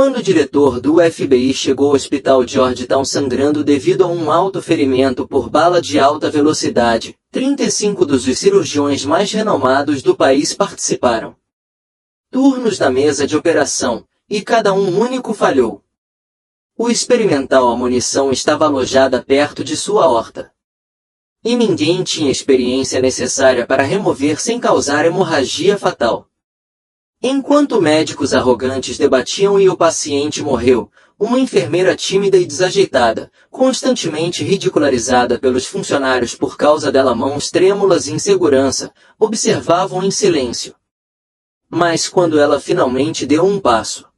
Quando o diretor do FBI chegou ao hospital Georgetown sangrando devido a um alto ferimento por bala de alta velocidade, 35 dos cirurgiões mais renomados do país participaram. Turnos na mesa de operação, e cada um único falhou. O experimental a munição estava alojada perto de sua aorta. E ninguém tinha experiência necessária para remover sem causar hemorragia fatal. Enquanto médicos arrogantes debatiam e o paciente morreu, uma enfermeira tímida e desajeitada, constantemente ridicularizada pelos funcionários por causa dela mãos trêmulas e insegurança, observavam em silêncio. Mas quando ela finalmente deu um passo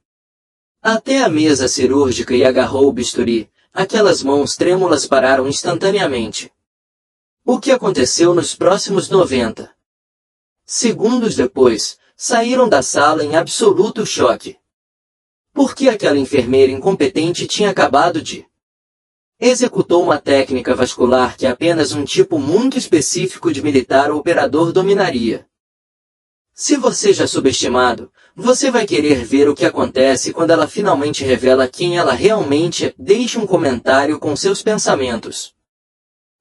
até a mesa cirúrgica e agarrou o bisturi, aquelas mãos trêmulas pararam instantaneamente. O que aconteceu nos próximos 90 segundos depois, saíram da sala em absoluto choque. Porque aquela enfermeira incompetente tinha acabado de executou uma técnica vascular que apenas um tipo muito específico de militar ou operador dominaria. Se você já subestimado, você vai querer ver o que acontece quando ela finalmente revela quem ela realmente é. Deixe um comentário com seus pensamentos.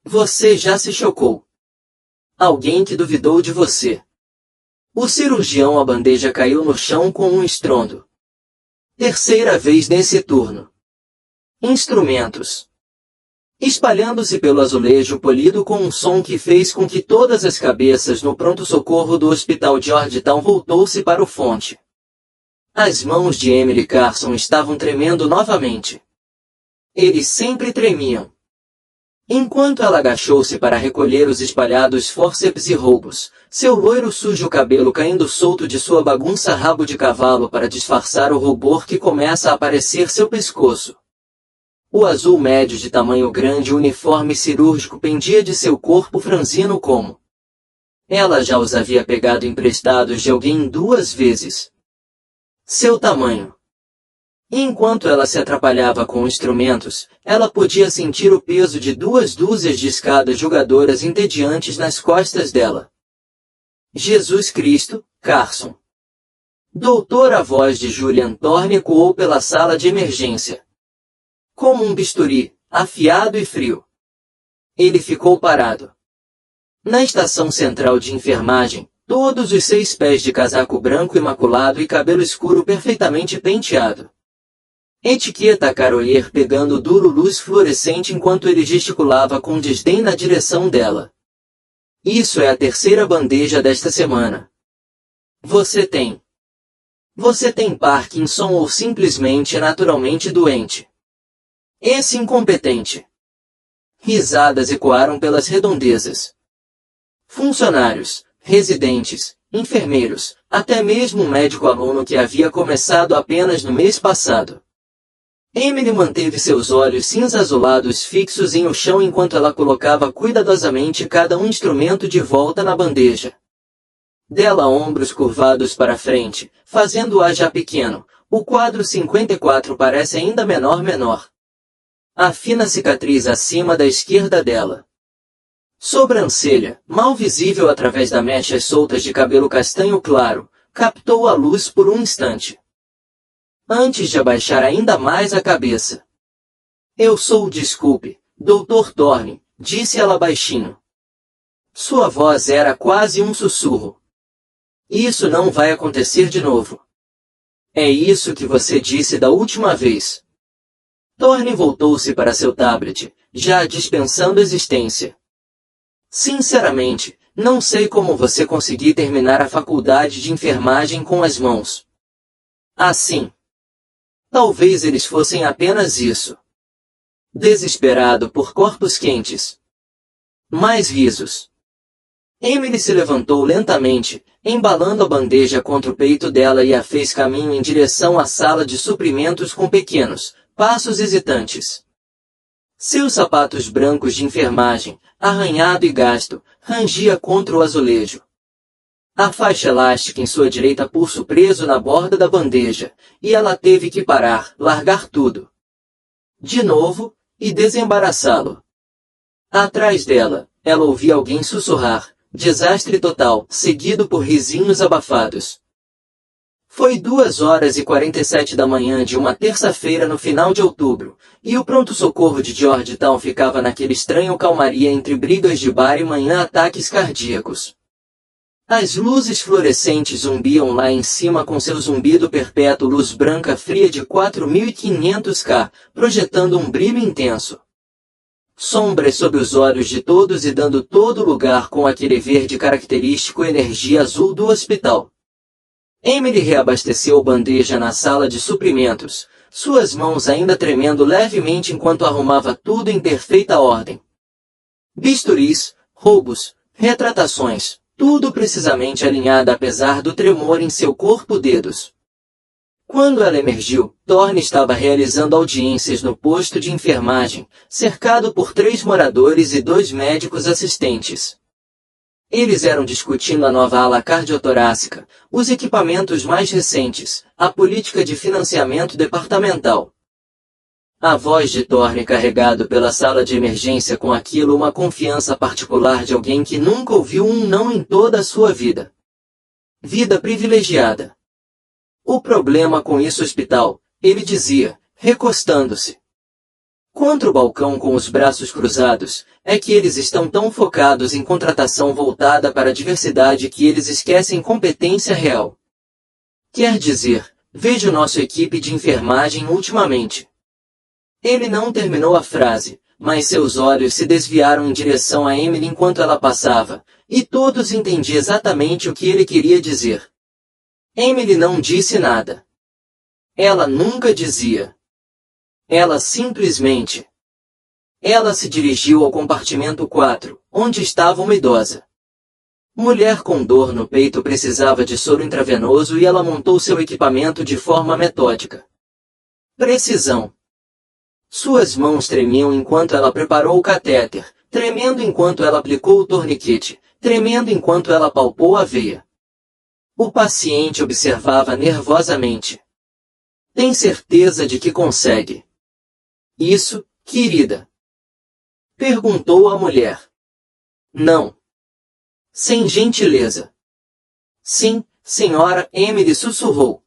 Você já se chocou? Alguém que duvidou de você. O cirurgião a bandeja caiu no chão com um estrondo. Terceira vez nesse turno. Instrumentos. Espalhando-se pelo azulejo polido com um som que fez com que todas as cabeças no pronto-socorro do hospital Georgetown voltou-se para o fonte. As mãos de Emily Carson estavam tremendo novamente. Eles sempre tremiam. Enquanto ela agachou-se para recolher os espalhados fórceps e roubos, seu loiro sujo cabelo caindo solto de sua bagunça rabo de cavalo para disfarçar o rubor que começa a aparecer seu pescoço. O azul médio de tamanho grande uniforme cirúrgico pendia de seu corpo franzino como ela já os havia pegado emprestados de alguém 2 vezes seu tamanho. Enquanto ela se atrapalhava com instrumentos, ela podia sentir o peso de 2 dúzias de escadas julgadoras entediantes nas costas dela. Jesus Cristo, Carson. Doutor, a voz de Julian Thorne ecoou pela sala de emergência. Como um bisturi, afiado e frio. Ele ficou parado. Na estação central de enfermagem, todos os 6 pés de casaco branco imaculado e cabelo escuro perfeitamente penteado. Etiqueta Caroyer pegando duro luz fluorescente enquanto ele gesticulava com desdém na direção dela. Isso é a 3ª bandeja desta semana. Você tem Parkinson ou simplesmente é naturalmente doente. Esse incompetente. Risadas ecoaram pelas redondezas. Funcionários, residentes, enfermeiros, até mesmo um médico aluno que havia começado apenas no mês passado. Emily manteve seus olhos cinza-azulados fixos em o chão enquanto ela colocava cuidadosamente cada um instrumento de volta na bandeja. Dela ombros curvados para frente, fazendo-a já pequeno, o quadro 54 parece ainda menor. A fina cicatriz acima da esquerda dela. Sobrancelha, mal visível através das mechas soltas de cabelo castanho claro, captou a luz por um instante. Antes de abaixar ainda mais a cabeça. Desculpe, Dr. Thorne, disse ela baixinho. Sua voz era quase um sussurro. Isso não vai acontecer de novo. É isso que você disse da última vez. Thorne voltou-se para seu tablet, já dispensando existência. Sinceramente, não sei como você conseguiu terminar a faculdade de enfermagem com as mãos assim. Talvez eles fossem apenas isso. Desesperado por corpos quentes. Mais risos. Emily se levantou lentamente, embalando a bandeja contra o peito dela e a fez caminho em direção à sala de suprimentos com pequenos passos hesitantes. Seus sapatos brancos de enfermagem, arranhado e gasto, rangia contra o azulejo. A faixa elástica em sua direita pulso preso na borda da bandeja, e ela teve que parar, largar tudo. De novo, e desembaraçá-lo. Atrás dela, ela ouvia alguém sussurrar, desastre total, seguido por risinhos abafados. Foi 2h47 da manhã de uma terça-feira no final de outubro, e o pronto-socorro de Georgetown ficava naquele estranho calmaria entre brigas de bar e manhã-ataques cardíacos. As luzes fluorescentes zumbiam lá em cima com seu zumbido perpétuo, luz branca fria de 4.500K, projetando um brilho intenso. Sombras sob os olhos de todos e dando todo lugar com aquele verde característico energia azul do hospital. Emily reabasteceu bandeja na sala de suprimentos, suas mãos ainda tremendo levemente enquanto arrumava tudo em perfeita ordem. Bisturis, roubos, retratações, tudo precisamente alinhado apesar do tremor em seu corpo dedos. Quando ela emergiu, Thorne estava realizando audiências no posto de enfermagem, cercado por 3 moradores e 2 médicos assistentes. Eles eram discutindo a nova ala cardiotorácica, os equipamentos mais recentes, a política de financiamento departamental. A voz de Thorne carregado pela sala de emergência com aquilo uma confiança particular de alguém que nunca ouviu um não em toda a sua vida. Vida privilegiada. O problema com isso hospital, ele dizia, recostando-se contra o balcão com os braços cruzados, é que eles estão tão focados em contratação voltada para a diversidade que eles esquecem competência real. Quer dizer, vejo nossa equipe de enfermagem ultimamente. Ele não terminou a frase, mas seus olhos se desviaram em direção a Emily enquanto ela passava, e todos entendiam exatamente o que ele queria dizer. Emily não disse nada. Ela nunca dizia. Ela simplesmente. Ela se dirigiu ao compartimento 4, onde estava uma idosa. Mulher com dor no peito precisava de soro intravenoso e ela montou seu equipamento de forma metódica. Precisão. Suas mãos tremiam enquanto ela preparou o catéter, tremendo enquanto ela aplicou o torniquete, tremendo enquanto ela palpou a veia. O paciente observava nervosamente. Tem certeza de que consegue? Isso, querida? Perguntou a mulher. Não. Sem gentileza. Sim, senhora, Emily sussurrou.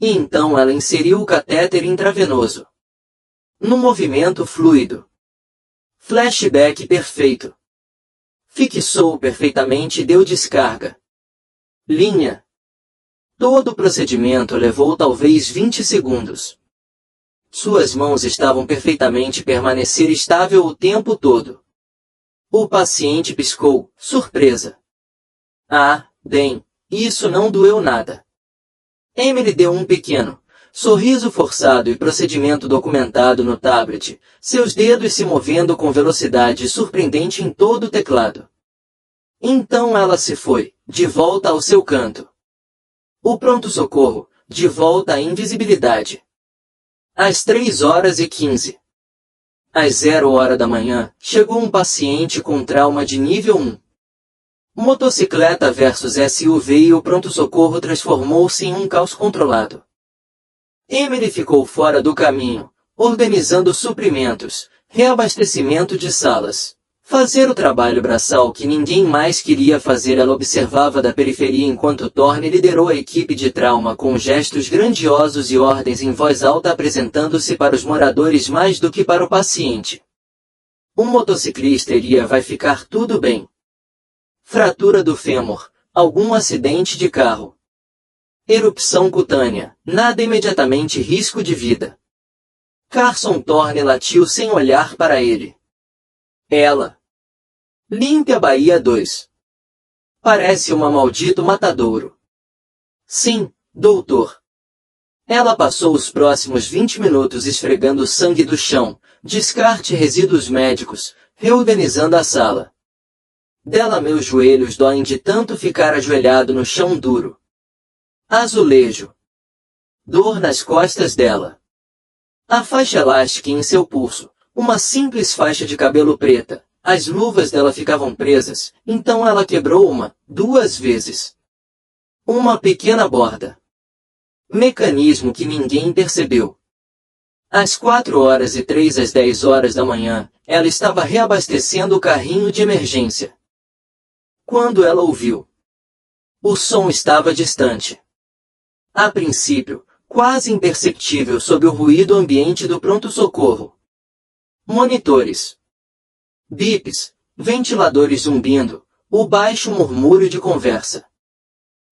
E então ela inseriu o catéter intravenoso. No movimento fluido. Flashback perfeito. Fixou perfeitamente e deu descarga. Linha. Todo o procedimento levou talvez 20 segundos. Suas mãos estavam perfeitamente permanecer estável o tempo todo. O paciente piscou, surpresa. Ah, bem, isso não doeu nada. Emily deu um pequeno sorriso forçado e procedimento documentado no tablet, seus dedos se movendo com velocidade surpreendente em todo o teclado. Então ela se foi, de volta ao seu canto. O pronto-socorro, de volta à invisibilidade. Às 3h15. Às 0h da manhã, chegou um paciente com trauma de nível 1. Motocicleta versus SUV e o pronto-socorro transformou-se em um caos controlado. Emily ficou fora do caminho, organizando suprimentos, reabastecimento de salas. Fazer o trabalho braçal que ninguém mais queria fazer. Ela observava da periferia enquanto Thorne liderou a equipe de trauma com gestos grandiosos e ordens em voz alta apresentando-se para os moradores mais do que para o paciente. Um motociclista iria vai ficar tudo bem. Fratura do fêmur, algum acidente de carro. Erupção cutânea, nada imediatamente risco de vida. Carson Thorne latiu sem olhar para ele. Ela. Limpe a Bahia 2. Parece uma maldito matadouro. Sim, doutor. Ela passou os próximos 20 minutos esfregando o sangue do chão, descarte resíduos médicos, reorganizando a sala. Dela meus joelhos doem de tanto ficar ajoelhado no chão duro. Azulejo. Dor nas costas dela. A faixa elástica em seu pulso. Uma simples faixa de cabelo preta. As luvas dela ficavam presas, então ela quebrou 2 vezes. Uma pequena borda. Mecanismo que ninguém percebeu. Às 4h03 às 10h da manhã, ela estava reabastecendo o carrinho de emergência. Quando ela ouviu. O som estava distante. A princípio, quase imperceptível sob o ruído ambiente do pronto-socorro. Monitores. Bips, ventiladores zumbindo, o baixo murmúrio de conversa.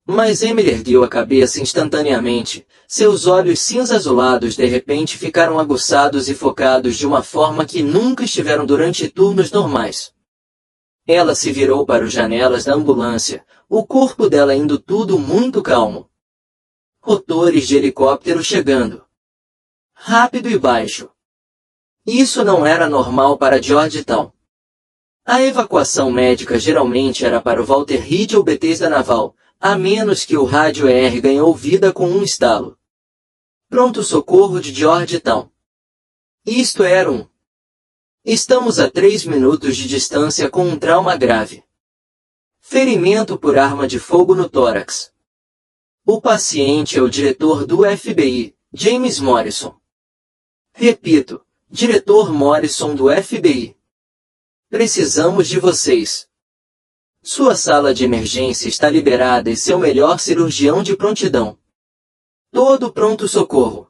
Mas Emily ergueu a cabeça instantaneamente, seus olhos cinza-azulados de repente ficaram aguçados e focados de uma forma que nunca estiveram durante turnos normais. Ela se virou para as janelas da ambulância, o corpo dela indo tudo muito calmo. Rotores de helicóptero chegando. Rápido e baixo. Isso não era normal para Georgetown. A evacuação médica geralmente era para o Walter Reed ou Bethesda Naval, a menos que o rádio ER ganhou vida com um estalo. Pronto-socorro de Georgetown. Isto era um. Estamos a 3 minutos de distância com um trauma grave. Ferimento por arma de fogo no tórax. O paciente é o diretor do FBI, James Morrison. Repito, diretor Morrison do FBI. Precisamos de vocês. Sua sala de emergência está liberada e seu melhor cirurgião de prontidão. Todo pronto-socorro.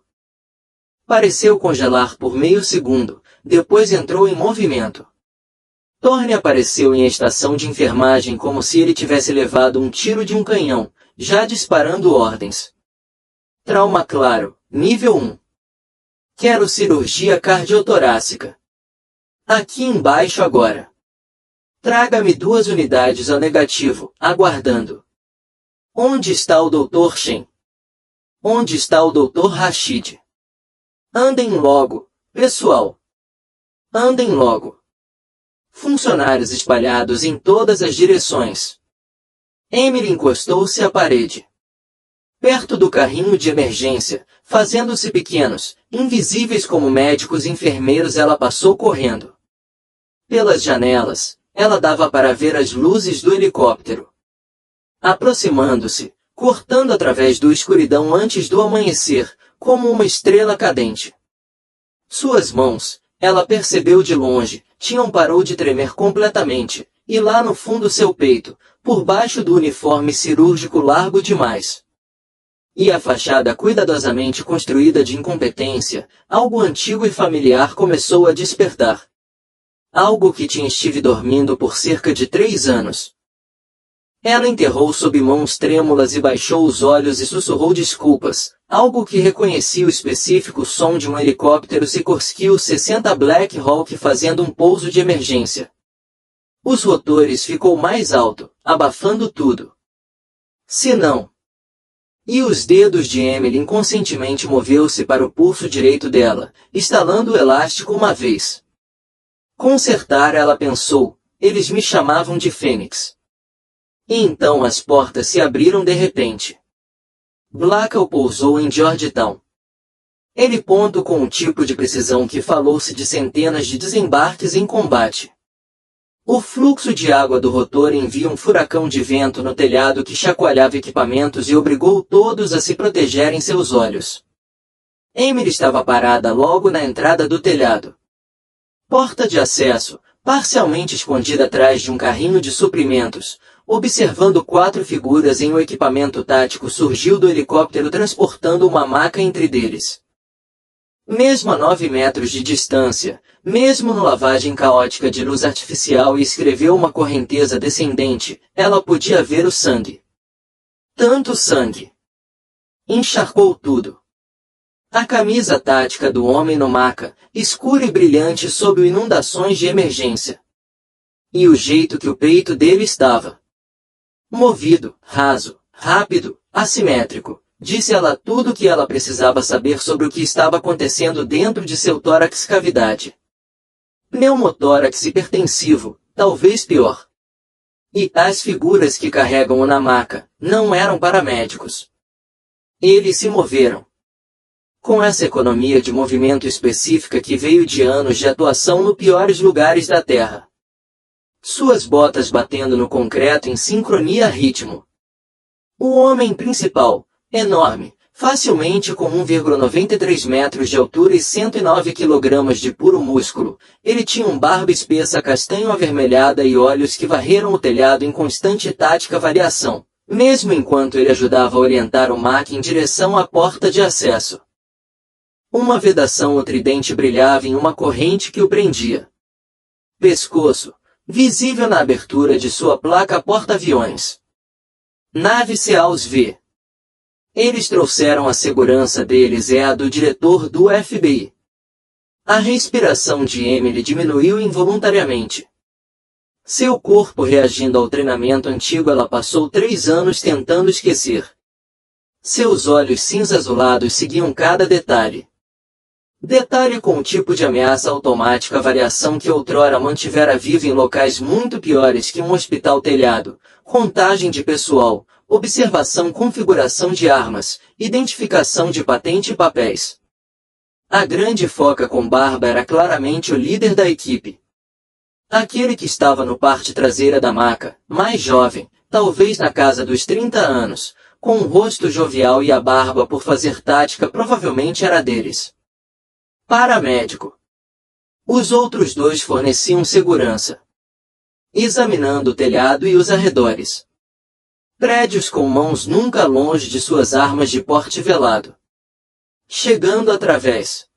Pareceu congelar por meio segundo, depois entrou em movimento. Thorne apareceu em estação de enfermagem como se ele tivesse levado um tiro de um canhão, já disparando ordens. Trauma claro, nível 1. Quero cirurgia cardiotorácica. Aqui embaixo agora. Traga-me 2 unidades ao negativo, aguardando. Onde está o Dr. Shen? Onde está o Dr. Rashid? Andem logo, pessoal. Andem logo. Funcionários espalhados em todas as direções. Emily encostou-se à parede. Perto do carrinho de emergência, fazendo-se pequenos, invisíveis como médicos e enfermeiros, ela passou correndo. Pelas janelas, ela dava para ver as luzes do helicóptero. Aproximando-se, cortando através da escuridão antes do amanhecer, como uma estrela cadente. Suas mãos, ela percebeu de longe, parou de tremer completamente, e lá no fundo seu peito, por baixo do uniforme cirúrgico largo demais. E a fachada cuidadosamente construída de incompetência, algo antigo e familiar começou a despertar. Algo que estive dormindo por cerca de 3 anos. Ela enterrou sob mãos trêmulas e baixou os olhos e sussurrou desculpas, algo que reconhecia o específico som de um helicóptero Sikorsky U-60 Black Hawk fazendo um pouso de emergência. Os rotores ficou mais alto, abafando tudo. Se não. E os dedos de Emily inconscientemente moveu-se para o pulso direito dela, estalando o elástico uma vez. Consertar, ela pensou, eles me chamavam de Fênix. E então as portas se abriram de repente. Blackwell pousou em Georgetown. Ele ponto com um tipo de precisão que falou-se de centenas de desembarques em combate. O fluxo de água do rotor envia um furacão de vento no telhado que chacoalhava equipamentos e obrigou todos a se protegerem seus olhos. Emily estava parada logo na entrada do telhado. Porta de acesso, parcialmente escondida atrás de um carrinho de suprimentos, observando 4 figuras em um equipamento tático surgiu do helicóptero transportando uma maca entre deles. Mesmo a 9 metros de distância, mesmo no lavagem caótica de luz artificial e escreveu uma correnteza descendente, ela podia ver o sangue. Tanto sangue. Encharcou tudo. A camisa tática do homem no maca, escura e brilhante sob inundações de emergência. E o jeito que o peito dele estava. Movido, raso, rápido, assimétrico, disse ela tudo o que ela precisava saber sobre o que estava acontecendo dentro de seu tórax cavidade. Pneumotórax hipertensivo, talvez pior. E as figuras que carregam-o na maca, não eram paramédicos. Eles se moveram. Com essa economia de movimento específica que veio de anos de atuação nos piores lugares da Terra. Suas botas batendo no concreto em sincronia a ritmo. O homem principal, enorme, facilmente com 1,93 metros de altura e 109 kg de puro músculo, ele tinha barba espessa castanho avermelhada e olhos que varreram o telhado em constante tática variação, mesmo enquanto ele ajudava a orientar o Mac em direção à porta de acesso. Uma vedação ou tridente brilhava em uma corrente que o prendia. Pescoço, visível na abertura de sua placa porta-aviões. Nave Seals V. Eles trouxeram a segurança deles e a do diretor do FBI. A respiração de Emily diminuiu involuntariamente. Seu corpo reagindo ao treinamento antigo, ela passou 3 anos tentando esquecer. Seus olhos cinza-azulados seguiam cada detalhe. Detalhe com o tipo de ameaça automática, a variação que outrora mantivera viva em locais muito piores que um hospital telhado, contagem de pessoal, observação, configuração de armas, identificação de patente e papéis. A grande foca com barba era claramente o líder da equipe. Aquele que estava no parte traseira da maca, mais jovem, talvez na casa dos 30 anos, com um rosto jovial e a barba por fazer tática, provavelmente era deles. Paramédico. Os outros 2 forneciam segurança. Examinando o telhado e os arredores. Prédios com mãos nunca longe de suas armas de porte velado. Chegando através.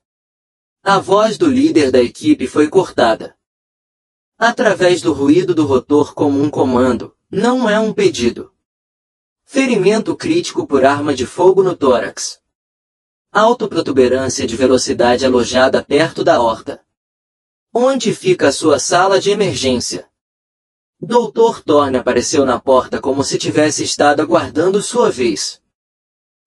A voz do líder da equipe foi cortada. Através do ruído do rotor como um comando, não é um pedido. Ferimento crítico por arma de fogo no tórax. Autoprotuberância de velocidade alojada perto da aorta. Onde fica a sua sala de emergência? Dr. Thorne apareceu na porta como se tivesse estado aguardando sua vez.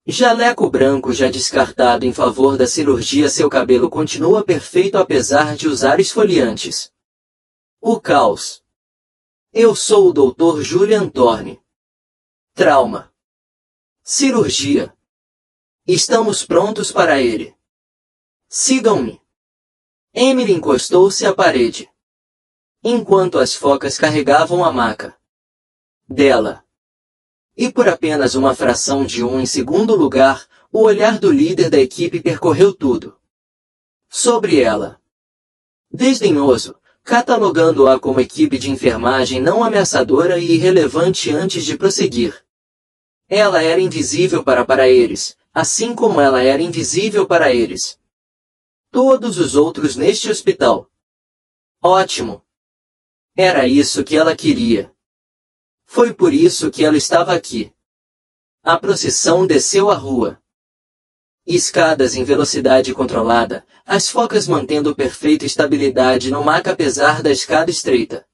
Jaleco branco já descartado em favor da cirurgia, seu cabelo continua perfeito apesar de usar esfoliantes. O caos. Eu sou o Dr. Julian Thorne. Trauma. Cirurgia. Estamos prontos para ele. Sigam-me. Emily encostou-se à parede. Enquanto as focas carregavam a maca dela. E por apenas uma fração de em segundo lugar, o olhar do líder da equipe percorreu tudo. Sobre ela. Desdenhoso, catalogando-a como equipe de enfermagem não ameaçadora e irrelevante antes de prosseguir. Ela era invisível para eles, assim como ela era invisível para eles. Todos os outros neste hospital. Ótimo. Era isso que ela queria. Foi por isso que ela estava aqui. A procissão desceu a rua. Escadas em velocidade controlada, as focas mantendo perfeita estabilidade no maca apesar da escada estreita.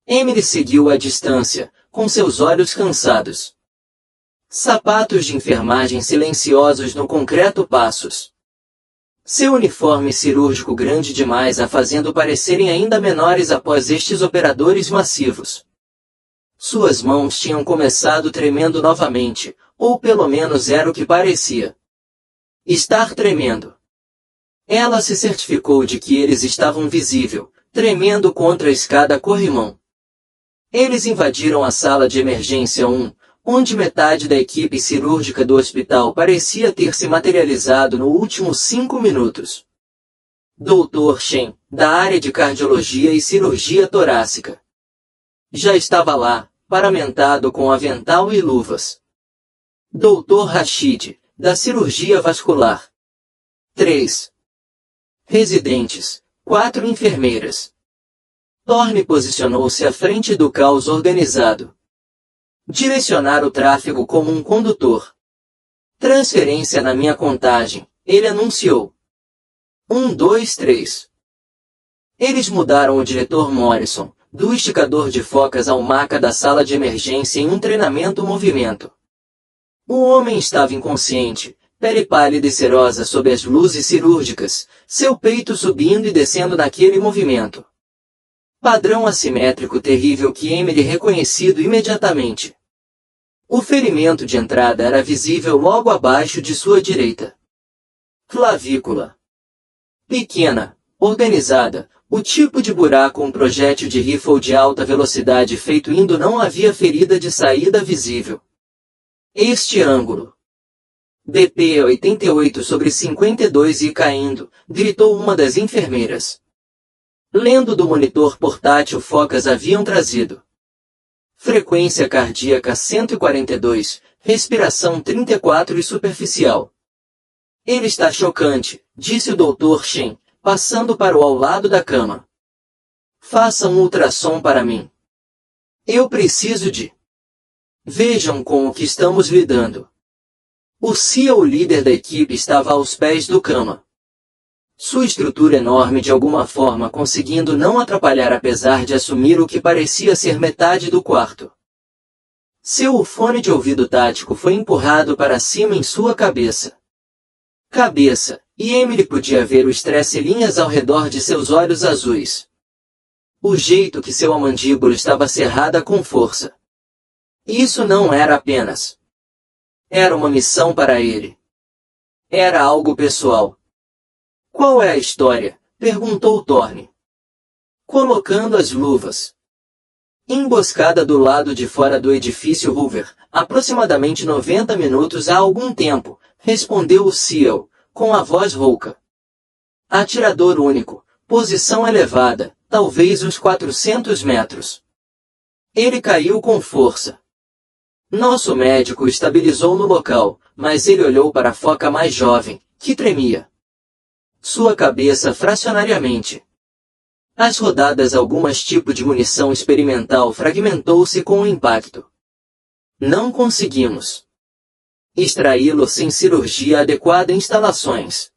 Emily seguiu à distância, com seus olhos cansados. Sapatos de enfermagem silenciosos no concreto, passos. Seu uniforme cirúrgico grande demais a fazendo parecerem ainda menores após estes operadores massivos. Suas mãos tinham começado tremendo novamente, ou pelo menos era o que parecia. Estar tremendo. Ela se certificou de que eles estavam visível, tremendo contra a escada corrimão. Eles invadiram a sala de emergência 1, onde metade da equipe cirúrgica do hospital parecia ter se materializado nos últimos 5 minutos. Dr. Shen, da área de cardiologia e cirurgia torácica, já estava lá, paramentado com avental e luvas. Dr. Rashid, da cirurgia vascular. 3 residentes, 4 enfermeiras. Thorne posicionou-se à frente do caos organizado. Direcionar o tráfego como um condutor. Transferência na minha contagem, ele anunciou. 1, 2, 3. Eles mudaram o diretor Morrison, do esticador de focas ao maca da sala de emergência em um treinamento-movimento. O homem estava inconsciente, pele pálida e cerosa sob as luzes cirúrgicas, seu peito subindo e descendo naquele movimento. Padrão assimétrico terrível que Emily reconhecido imediatamente. O ferimento de entrada era visível logo abaixo de sua direita. Clavícula. Pequena, organizada, o tipo de buraco um projétil de rifle de alta velocidade feito indo não havia ferida de saída visível. Este ângulo. BP 88/52 e caindo, gritou uma das enfermeiras. Lendo do monitor portátil focas haviam trazido. Frequência cardíaca 142, respiração 34 e superficial. Ele está chocante, disse o Dr. Shen, passando para o ao lado da cama. Faça um ultrassom para mim. Eu preciso de... Vejam com o que estamos lidando. O CEO, líder da equipe, estava aos pés do cama. Sua estrutura enorme de alguma forma conseguindo não atrapalhar apesar de assumir o que parecia ser metade do quarto. Seu fone de ouvido tático foi empurrado para cima em sua cabeça. E Emily podia ver o estresse linhas ao redor de seus olhos azuis. O jeito que sua mandíbula estava cerrada com força. Isso não era apenas. Era uma missão para ele. Era algo pessoal. Qual é a história? Perguntou Thorne. Colocando as luvas. Emboscada do lado de fora do edifício Hoover, aproximadamente 90 minutos há algum tempo, respondeu o CEO, com a voz rouca. Atirador único, posição elevada, talvez uns 400 metros. Ele caiu com força. Nosso médico estabilizou no local, mas ele olhou para a foca mais jovem, que tremia. Sua cabeça fracionariamente. As rodadas algumas tipo de munição experimental fragmentou-se com o impacto. Não conseguimos extraí-lo sem cirurgia adequada e instalações.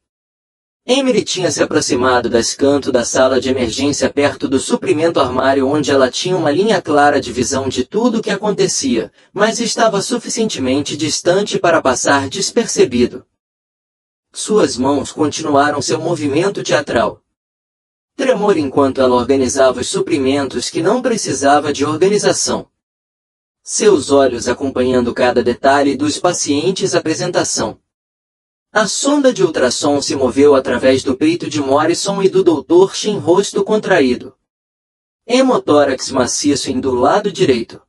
Emily tinha se aproximado das cantos da sala de emergência perto do suprimento armário onde ela tinha uma linha clara de visão de tudo o que acontecia, mas estava suficientemente distante para passar despercebido. Suas mãos continuaram seu movimento teatral. Tremor enquanto ela organizava os suprimentos que não precisava de organização. Seus olhos acompanhando cada detalhe dos pacientes. Apresentação. A sonda de ultrassom se moveu através do peito de Morrison e do Dr. Shen, rosto contraído. Hemotórax maciço em do lado direito.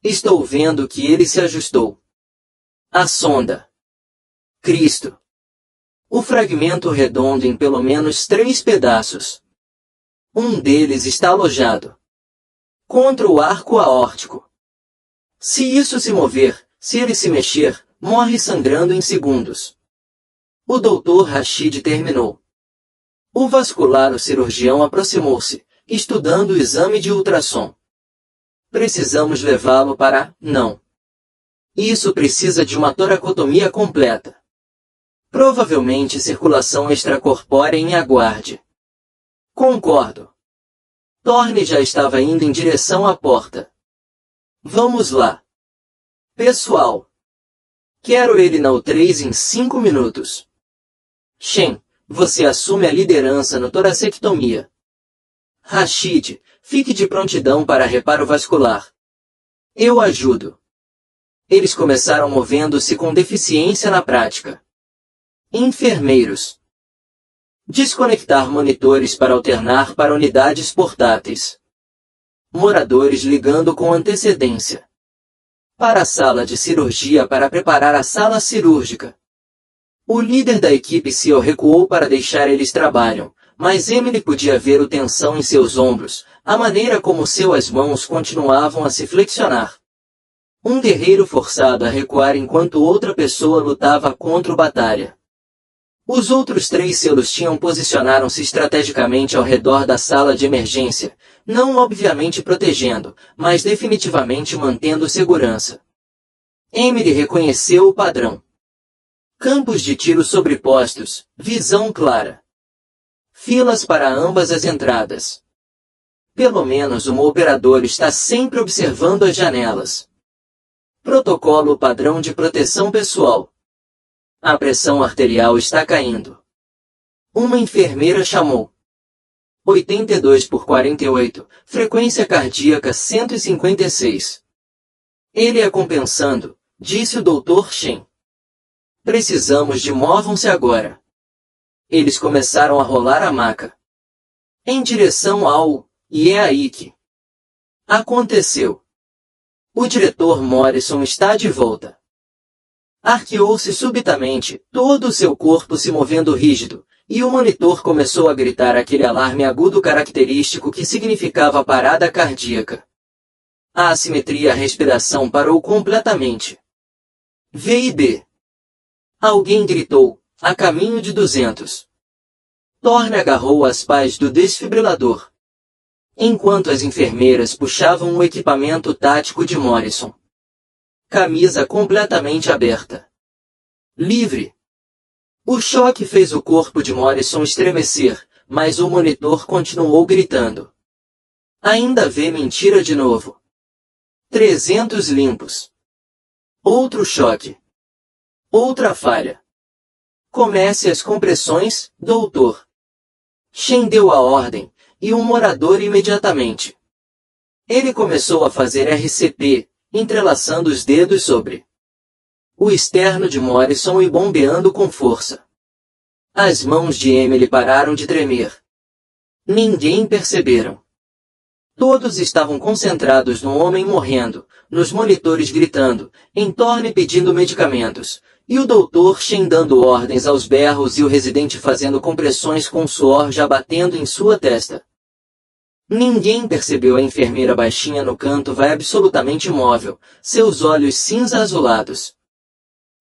Estou vendo que ele se ajustou. A sonda. Cristo. O fragmento redondo em pelo menos 3 pedaços. Um deles está alojado contra o arco aórtico. Se isso se mover, se ele se mexer, morre sangrando em segundos. O Dr. Rashid terminou. O vascular, o cirurgião, aproximou-se, estudando o exame de ultrassom. Precisamos levá-lo para... Não. Isso precisa de uma toracotomia completa. Provavelmente circulação extracorpórea em aguarde. Concordo. Thorne já estava indo em direção à porta. Vamos lá. Pessoal. Quero ele na U3 em 5 minutos. Shen, você assume a liderança no toracectomia. Rashid, fique de prontidão para reparo vascular. Eu ajudo. Eles começaram movendo-se com deficiência na prática. Enfermeiros. Desconectar monitores para alternar para unidades portáteis. Moradores ligando com antecedência. Para a sala de cirurgia para preparar a sala cirúrgica. O líder da equipe CEO recuou para deixar eles trabalham, mas Emily podia ver a tensão em seus ombros, a maneira como suas mãos continuavam a se flexionar. Um guerreiro forçado a recuar enquanto outra pessoa lutava contra o batalha. Os outros 3 selos posicionaram-se estrategicamente ao redor da sala de emergência, não obviamente protegendo, mas definitivamente mantendo segurança. Emily reconheceu o padrão. Campos de tiro sobrepostos, visão clara. Filas para ambas as entradas. Pelo menos um operador está sempre observando as janelas. Protocolo padrão de proteção pessoal. A pressão arterial está caindo. Uma enfermeira chamou. 82/48, frequência cardíaca 156. Ele é compensando, disse o Dr. Shen. Precisamos de movam-se agora. Eles começaram a rolar a maca. Em direção ao... E é aí que... aconteceu. O diretor Morrison está de volta. Arqueou-se subitamente, todo o seu corpo se movendo rígido, e o monitor começou a gritar aquele alarme agudo característico que significava parada cardíaca. A assimetria. A respiração parou completamente. VIB. Alguém gritou, a caminho de 200. Thorne agarrou as pás do desfibrilador, enquanto as enfermeiras puxavam o equipamento tático de Morrison. Camisa completamente aberta. Livre. O choque fez o corpo de Morrison estremecer, mas o monitor continuou gritando. Ainda vê mentira de novo. 300 limpos. Outro choque. Outra falha. Comece as compressões, doutor. Shen deu a ordem, e o morador imediatamente. Ele começou a fazer RCP, entrelaçando os dedos sobre o externo de Morrison e bombeando com força. As mãos de Emily pararam de tremer. Ninguém perceberam. Todos estavam concentrados no homem morrendo, nos monitores gritando, em Thorne pedindo medicamentos, e o Dr. Shen dando ordens aos berros e o residente fazendo compressões com o suor já batendo em sua testa. Ninguém percebeu a enfermeira baixinha no canto vai absolutamente imóvel, seus olhos cinza-azulados.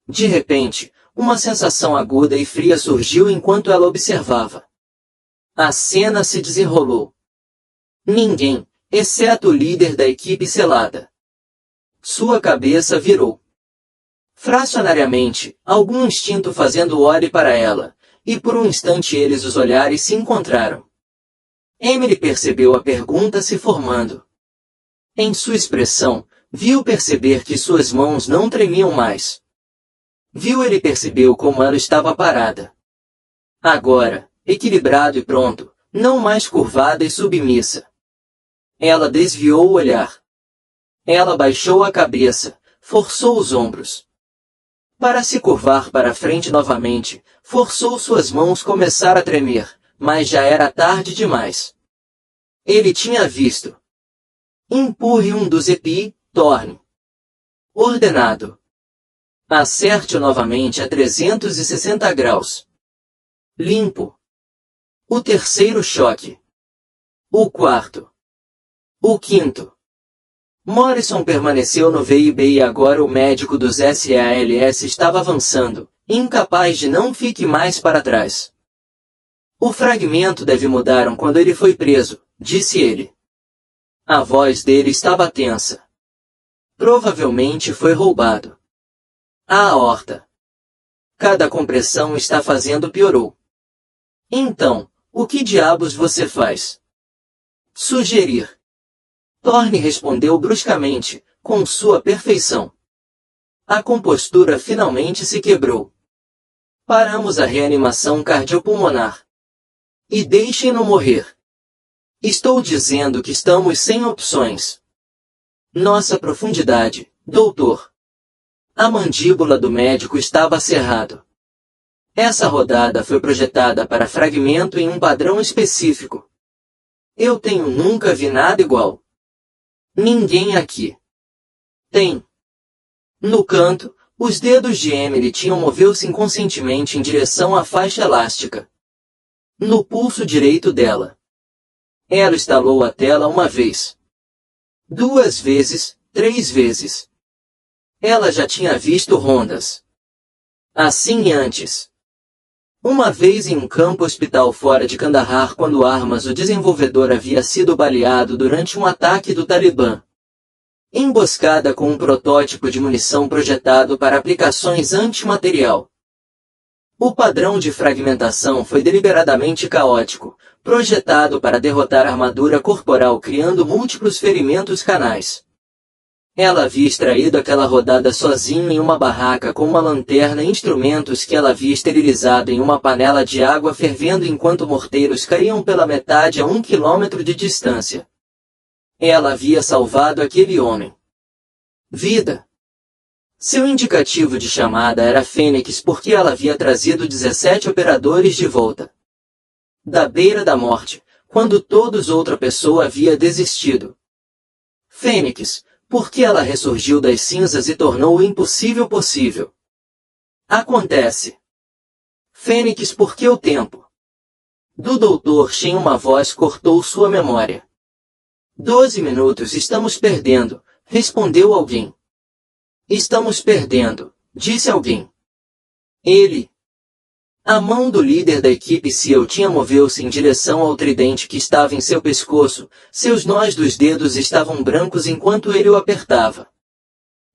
De repente, uma sensação aguda e fria surgiu enquanto ela observava. A cena se desenrolou. Ninguém, exceto o líder da equipe selada. Sua cabeça virou. Fracionariamente, algum instinto fazendo olhe para ela, e por um instante os olhares se encontraram. Emily percebeu a pergunta se formando. Em sua expressão, viu perceber que suas mãos não tremiam mais. Ele percebeu como ela estava parada. Agora, equilibrado e pronto, não mais curvada e submissa. Ela desviou o olhar. Ela baixou a cabeça, forçou os ombros. Para se curvar para frente novamente, forçou suas mãos começar a tremer, mas já era tarde demais. Ele tinha visto. Empurre um dos EPI, Thorne. Ordenado. Acerte-o novamente a 360 graus. Limpo. O terceiro choque. O quarto. O quinto. Morrison permaneceu no VIB e agora o médico dos SALS estava avançando, incapaz de não fique mais para trás. O fragmento deve mudaram quando ele foi preso, disse ele. A voz dele estava tensa. Provavelmente foi roubado. A aorta. Cada compressão está fazendo piorou. Então, o que diabos você faz? Sugerir. Thorne respondeu bruscamente, com sua perfeição. A compostura finalmente se quebrou. Paramos a reanimação cardiopulmonar. E deixem-no morrer. Estou dizendo que estamos sem opções. Nossa profundidade, doutor. A mandíbula do médico estava cerrado. Essa rodada foi projetada para fragmento em um padrão específico. Eu nunca vi nada igual. Ninguém aqui tem. No canto, os dedos de Emily moveu-se inconscientemente em direção à faixa elástica. No pulso direito dela. Ela estalou a tela uma vez. 2 vezes, 3 vezes. Ela já tinha visto rondas assim antes. Uma vez em um campo hospital fora de Kandahar quando Armas o desenvolvedor havia sido baleado durante um ataque do Talibã. Emboscada com um protótipo de munição projetado para aplicações antimaterial. O padrão de fragmentação foi deliberadamente caótico, projetado para derrotar a armadura corporal criando múltiplos ferimentos canais. Ela havia extraído aquela rodada sozinha em uma barraca com uma lanterna e instrumentos que ela havia esterilizado em uma panela de água fervendo enquanto morteiros caíam pela metade a 1 quilômetro de distância. Ela havia salvado aquele homem. Vida. Seu indicativo de chamada era Fênix porque ela havia trazido 17 operadores de volta da beira da morte, quando todos outra pessoa havia desistido. Fênix, porque ela ressurgiu das cinzas e tornou o impossível possível. Acontece. Fênix porque o tempo. Do Dr. Shen uma voz cortou sua memória. 12 minutos estamos perdendo, respondeu alguém. Estamos perdendo, disse alguém. Ele. A mão do líder da equipe SEAL moveu-se em direção ao tridente que estava em seu pescoço, seus nós dos dedos estavam brancos enquanto ele o apertava.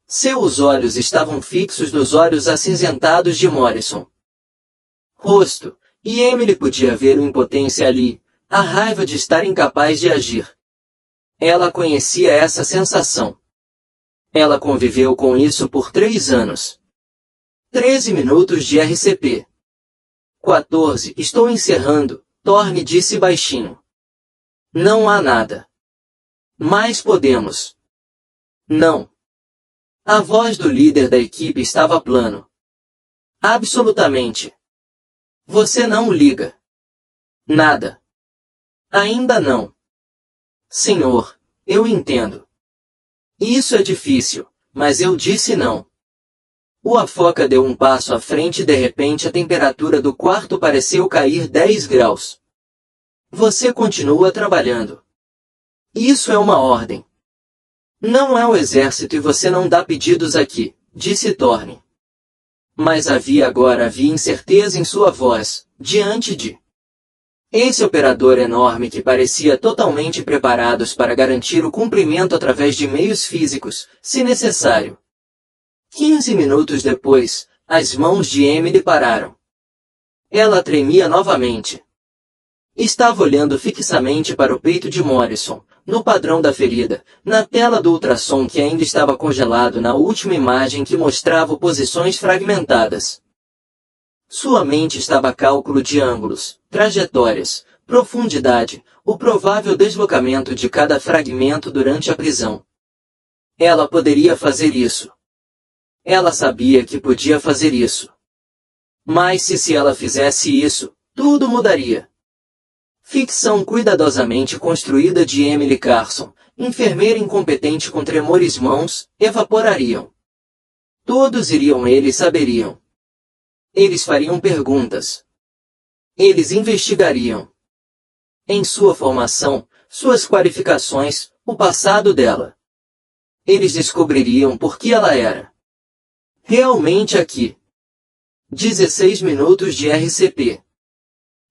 Seus olhos estavam fixos nos olhos acinzentados de Morrison. Rosto, e Emily podia ver a impotência ali, a raiva de estar incapaz de agir. Ela conhecia essa sensação. Ela conviveu com isso por 3 anos. 13 minutos de RCP. 14. Estou encerrando, Thorne disse baixinho. Não há nada. Mas podemos. Não. A voz do líder da equipe estava plano. Absolutamente. Você não liga. Nada. Ainda não. Senhor, eu entendo. Isso é difícil, mas eu disse não. O Afoca deu um passo à frente e de repente a temperatura do quarto pareceu cair 10 graus. Você continua trabalhando. Isso é uma ordem. Não é o exército e você não dá pedidos aqui, disse Thorne. Mas havia incerteza em sua voz, diante de esse operador enorme que parecia totalmente preparados para garantir o cumprimento através de meios físicos, se necessário. 15 minutos depois, as mãos de Emily pararam. Ela tremia novamente. Estava olhando fixamente para o peito de Morrison, no padrão da ferida, na tela do ultrassom que ainda estava congelado na última imagem que mostrava posições fragmentadas. Sua mente estava a cálculo de ângulos, trajetórias, profundidade, o provável deslocamento de cada fragmento durante a prisão. Ela poderia fazer isso. Ela sabia que podia fazer isso. Mas se ela fizesse isso, tudo mudaria. Ficção cuidadosamente construída de Emily Carson, enfermeira incompetente com tremores mãos, evaporariam. Todos iriam eles saberiam. Eles fariam perguntas. Eles investigariam. Em sua formação, suas qualificações, o passado dela. Eles descobririam por que ela era realmente aqui. 16 minutos de RCP.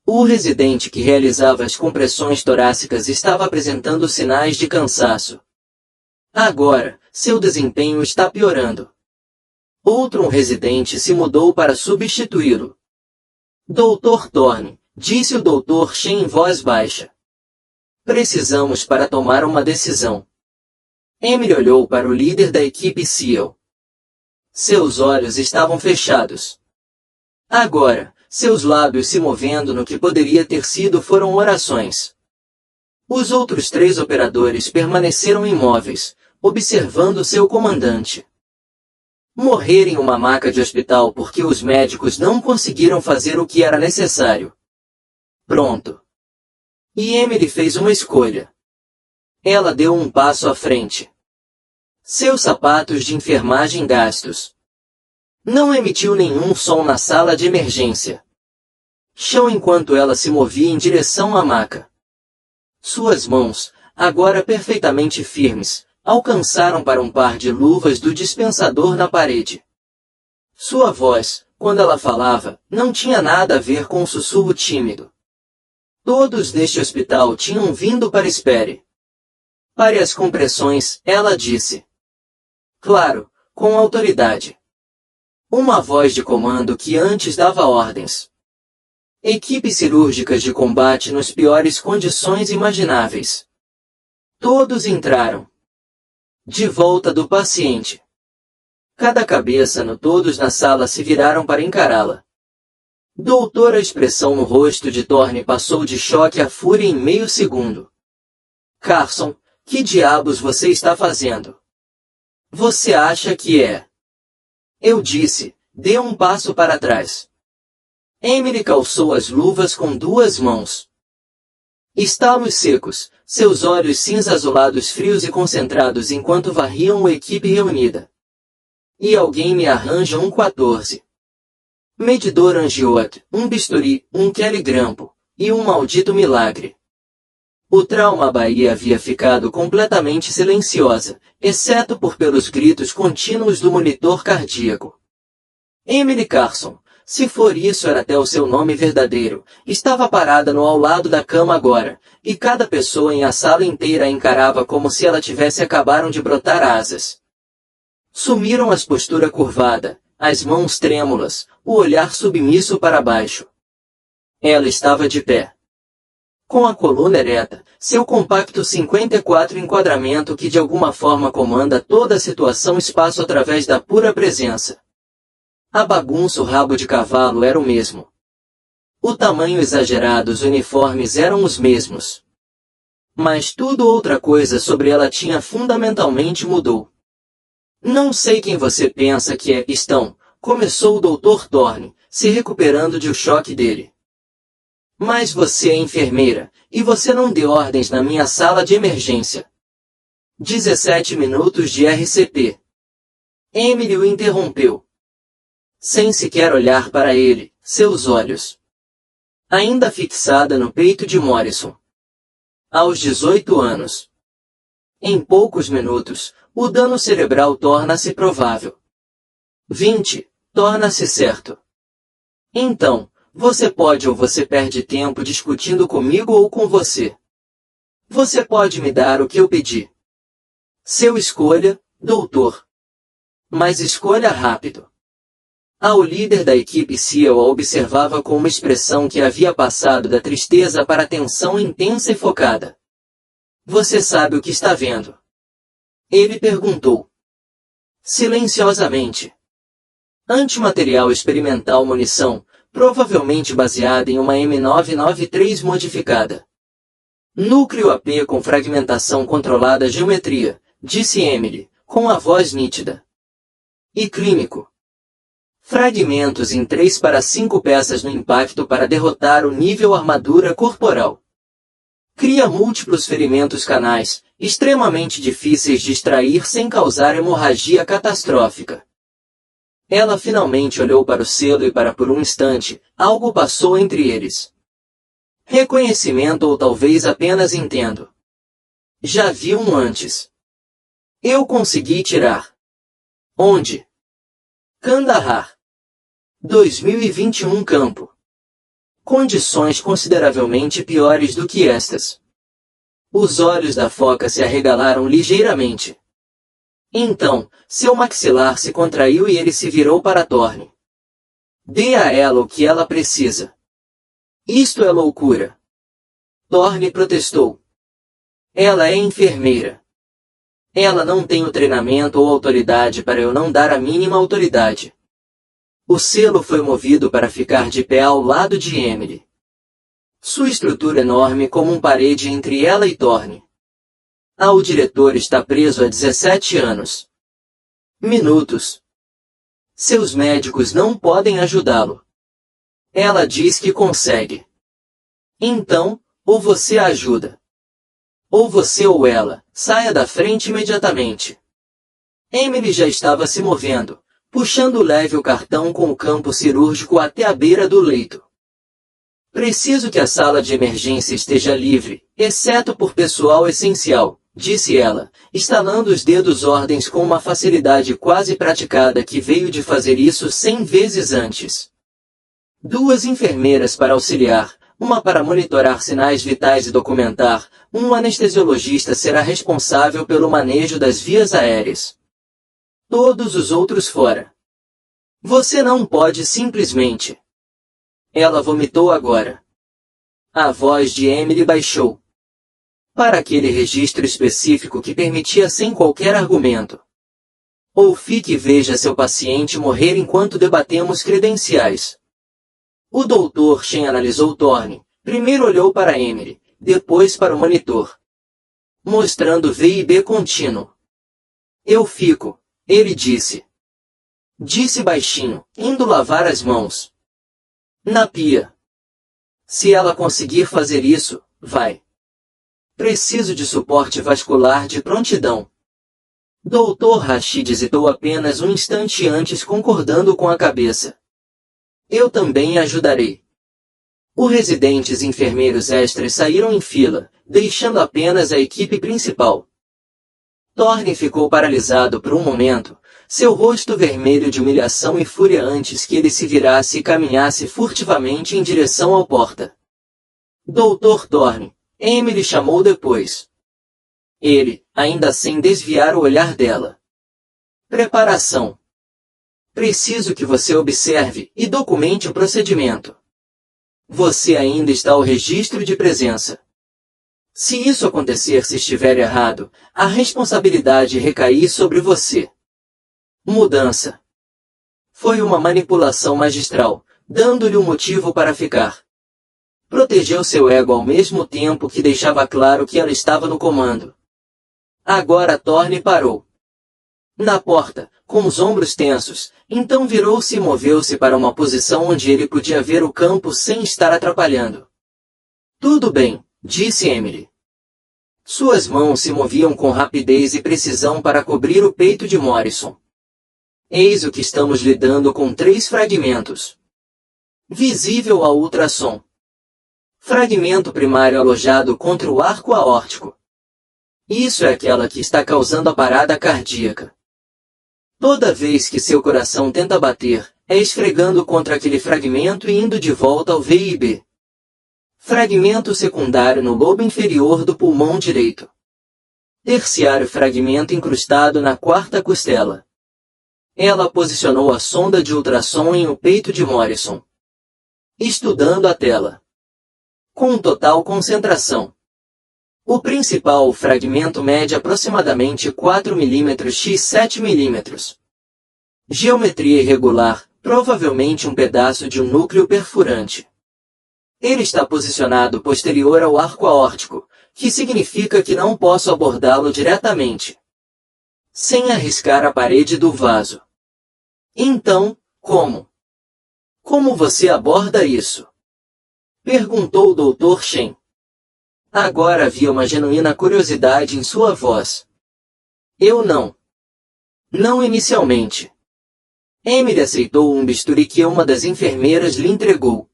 O residente que realizava as compressões torácicas estava apresentando sinais de cansaço. Agora, seu desempenho está piorando. Outro residente se mudou para substituí-lo. Dr. Thorne, disse o Dr. Shen em voz baixa. Precisamos para tomar uma decisão. Emily olhou para o líder da equipe SEAL. Seus olhos estavam fechados. Agora, seus lábios se movendo no que poderia ter sido foram orações. Os outros 3 operadores permaneceram imóveis, observando seu comandante morrer em uma maca de hospital porque os médicos não conseguiram fazer o que era necessário. Pronto. E Emily fez uma escolha. Ela deu um passo à frente. Seus sapatos de enfermagem gastos. Não emitiu nenhum som na sala de emergência. Chão enquanto ela se movia em direção à maca. Suas mãos, agora perfeitamente firmes, alcançaram para um par de luvas do dispensador na parede. Sua voz, quando ela falava, não tinha nada a ver com um sussurro tímido. Todos neste hospital tinham vindo para espere. Pare as compressões, ela disse. Claro, com autoridade. Uma voz de comando que antes dava ordens. Equipes cirúrgicas de combate nas piores condições imagináveis. Todos entraram. De volta do paciente. Cada cabeça no todos na sala se viraram para encará-la. Doutora, a expressão no rosto de Thorne passou de choque a fúria em meio segundo. Carson, que diabos você está fazendo? Você acha que é? Eu disse, dê um passo para trás. Emily calçou as luvas com 2 mãos. Estalos secos, seus olhos cinza-azulados frios e concentrados enquanto varriam a equipe reunida. E alguém me arranja um 14. Medidor angiote, um bisturi, um Kelly grampo, e um maldito milagre. O trauma Bahia havia ficado completamente silenciosa, exceto pelos gritos contínuos do monitor cardíaco. Emily Carson, se for isso era até o seu nome verdadeiro, estava parada no ao lado da cama agora, e cada pessoa em a sala inteira a encarava como se ela tivesse acabado de brotar asas. Sumiram as posturas curvada, as mãos trêmulas, o olhar submisso para baixo. Ela estava de pé. Com a coluna ereta, seu compacto 54 enquadramento que de alguma forma comanda toda a situação espaço através da pura presença. A bagunça o rabo de cavalo era o mesmo. O tamanho exagerado os uniformes eram os mesmos. Mas tudo outra coisa sobre ela tinha fundamentalmente mudou. Não sei quem você pensa que é, estão, começou o Dr. Thorne, se recuperando de o choque dele. Mas você é enfermeira, e você não deu ordens na minha sala de emergência. 17 minutos de RCP. Emily o interrompeu. Sem sequer olhar para ele, seus olhos ainda fixada no peito de Morrison. Aos 18 anos. Em poucos minutos, o dano cerebral torna-se provável. 20, torna-se certo. Então, você pode ou você perde tempo discutindo comigo ou com você. Você pode me dar o que eu pedi. Seu escolha, doutor. Mas escolha rápido. O líder da equipe SEAL a observava com uma expressão que havia passado da tristeza para a tensão intensa e focada. Você sabe o que está vendo? Ele perguntou. Silenciosamente. Antimaterial experimental munição, provavelmente baseada em uma M993 modificada. Núcleo AP com fragmentação controlada geometria, disse Emily, com a voz nítida. E clínico. Fragmentos em 3 para 5 peças no impacto para derrotar o nível armadura corporal. Cria múltiplos ferimentos canais, extremamente difíceis de extrair sem causar hemorragia catastrófica. Ela finalmente olhou para o selo e por um instante, algo passou entre eles. Reconhecimento ou talvez apenas entendo. Já vi um antes. Eu consegui tirar. Onde? Kandahar. 2021 campo. Condições consideravelmente piores do que estas. Os olhos da foca se arregalaram ligeiramente. Então, seu maxilar se contraiu e ele se virou para Thorne. Dê a ela o que ela precisa. Isto é loucura. Thorne protestou. Ela é enfermeira. Ela não tem o treinamento ou autoridade para eu não dar a mínima autoridade. O selo foi movido para ficar de pé ao lado de Emily. Sua estrutura enorme como parede entre ela e Thorne. O diretor está preso há 17 anos. Minutos. Seus médicos não podem ajudá-lo. Ela diz que consegue. Então, ou você a ajuda. Ou você ou ela, saia da frente imediatamente. Emily já estava se movendo, puxando leve o cartão com o campo cirúrgico até a beira do leito. Preciso que a sala de emergência esteja livre, exceto por pessoal essencial, disse ela, estalando os dedos ordens com uma facilidade quase praticada que veio de fazer isso 100 vezes antes. 2 enfermeiras para auxiliar, uma para monitorar sinais vitais e documentar, um anestesiologista será responsável pelo manejo das vias aéreas. Todos os outros fora. Você não pode simplesmente. Ela vomitou agora. A voz de Emily baixou. Para aquele registro específico que permitia sem qualquer argumento. Ou fique e veja seu paciente morrer enquanto debatemos credenciais. O Dr. Shen analisou Thorne, primeiro olhou para Emily, depois para o monitor. Mostrando VIB contínuo. Eu fico. Ele disse. Disse baixinho, indo lavar as mãos. Na pia. Se ela conseguir fazer isso, vai. Preciso de suporte vascular de prontidão. Dr. Rashid hesitou apenas um instante antes concordando com a cabeça. Eu também ajudarei. Os residentes e enfermeiros extras saíram em fila, deixando apenas a equipe principal. Thorne ficou paralisado por um momento, seu rosto vermelho de humilhação e fúria antes que ele se virasse e caminhasse furtivamente em direção à porta. Dr. Thorne, Emily chamou depois. Ele, ainda sem desviar o olhar dela. Preparação. Preciso que você observe e documente o procedimento. Você ainda está ao registro de presença. Se isso acontecer se estiver errado, a responsabilidade recair sobre você. Mudança. Foi uma manipulação magistral, dando-lhe um motivo para ficar. Protegeu seu ego ao mesmo tempo que deixava claro que ela estava no comando. Agora Thorne parou. Na porta, com os ombros tensos, então virou-se e moveu-se para uma posição onde ele podia ver o campo sem estar atrapalhando. Tudo bem, disse Emily. Suas mãos se moviam com rapidez e precisão para cobrir o peito de Morrison. Eis o que estamos lidando com 3 fragmentos. Visível ao ultrassom. Fragmento primário alojado contra o arco aórtico. Isso é aquela que está causando a parada cardíaca. Toda vez que seu coração tenta bater, é esfregando contra aquele fragmento e indo de volta ao VIB. Fragmento secundário no lobo inferior do pulmão direito. Terciário fragmento incrustado na 4ª costela. Ela posicionou a sonda de ultrassom em o peito de Morrison. Estudando a tela. Com total concentração. O principal fragmento mede aproximadamente 4 mm x 7 mm. Geometria irregular, provavelmente um pedaço de um núcleo perfurante. Ele está posicionado posterior ao arco aórtico, que significa que não posso abordá-lo diretamente, sem arriscar a parede do vaso. Então, como? Como você aborda isso? Perguntou o Dr. Shen. Agora havia uma genuína curiosidade em sua voz. Eu não. Não inicialmente. Emily aceitou um bisturi que uma das enfermeiras lhe entregou.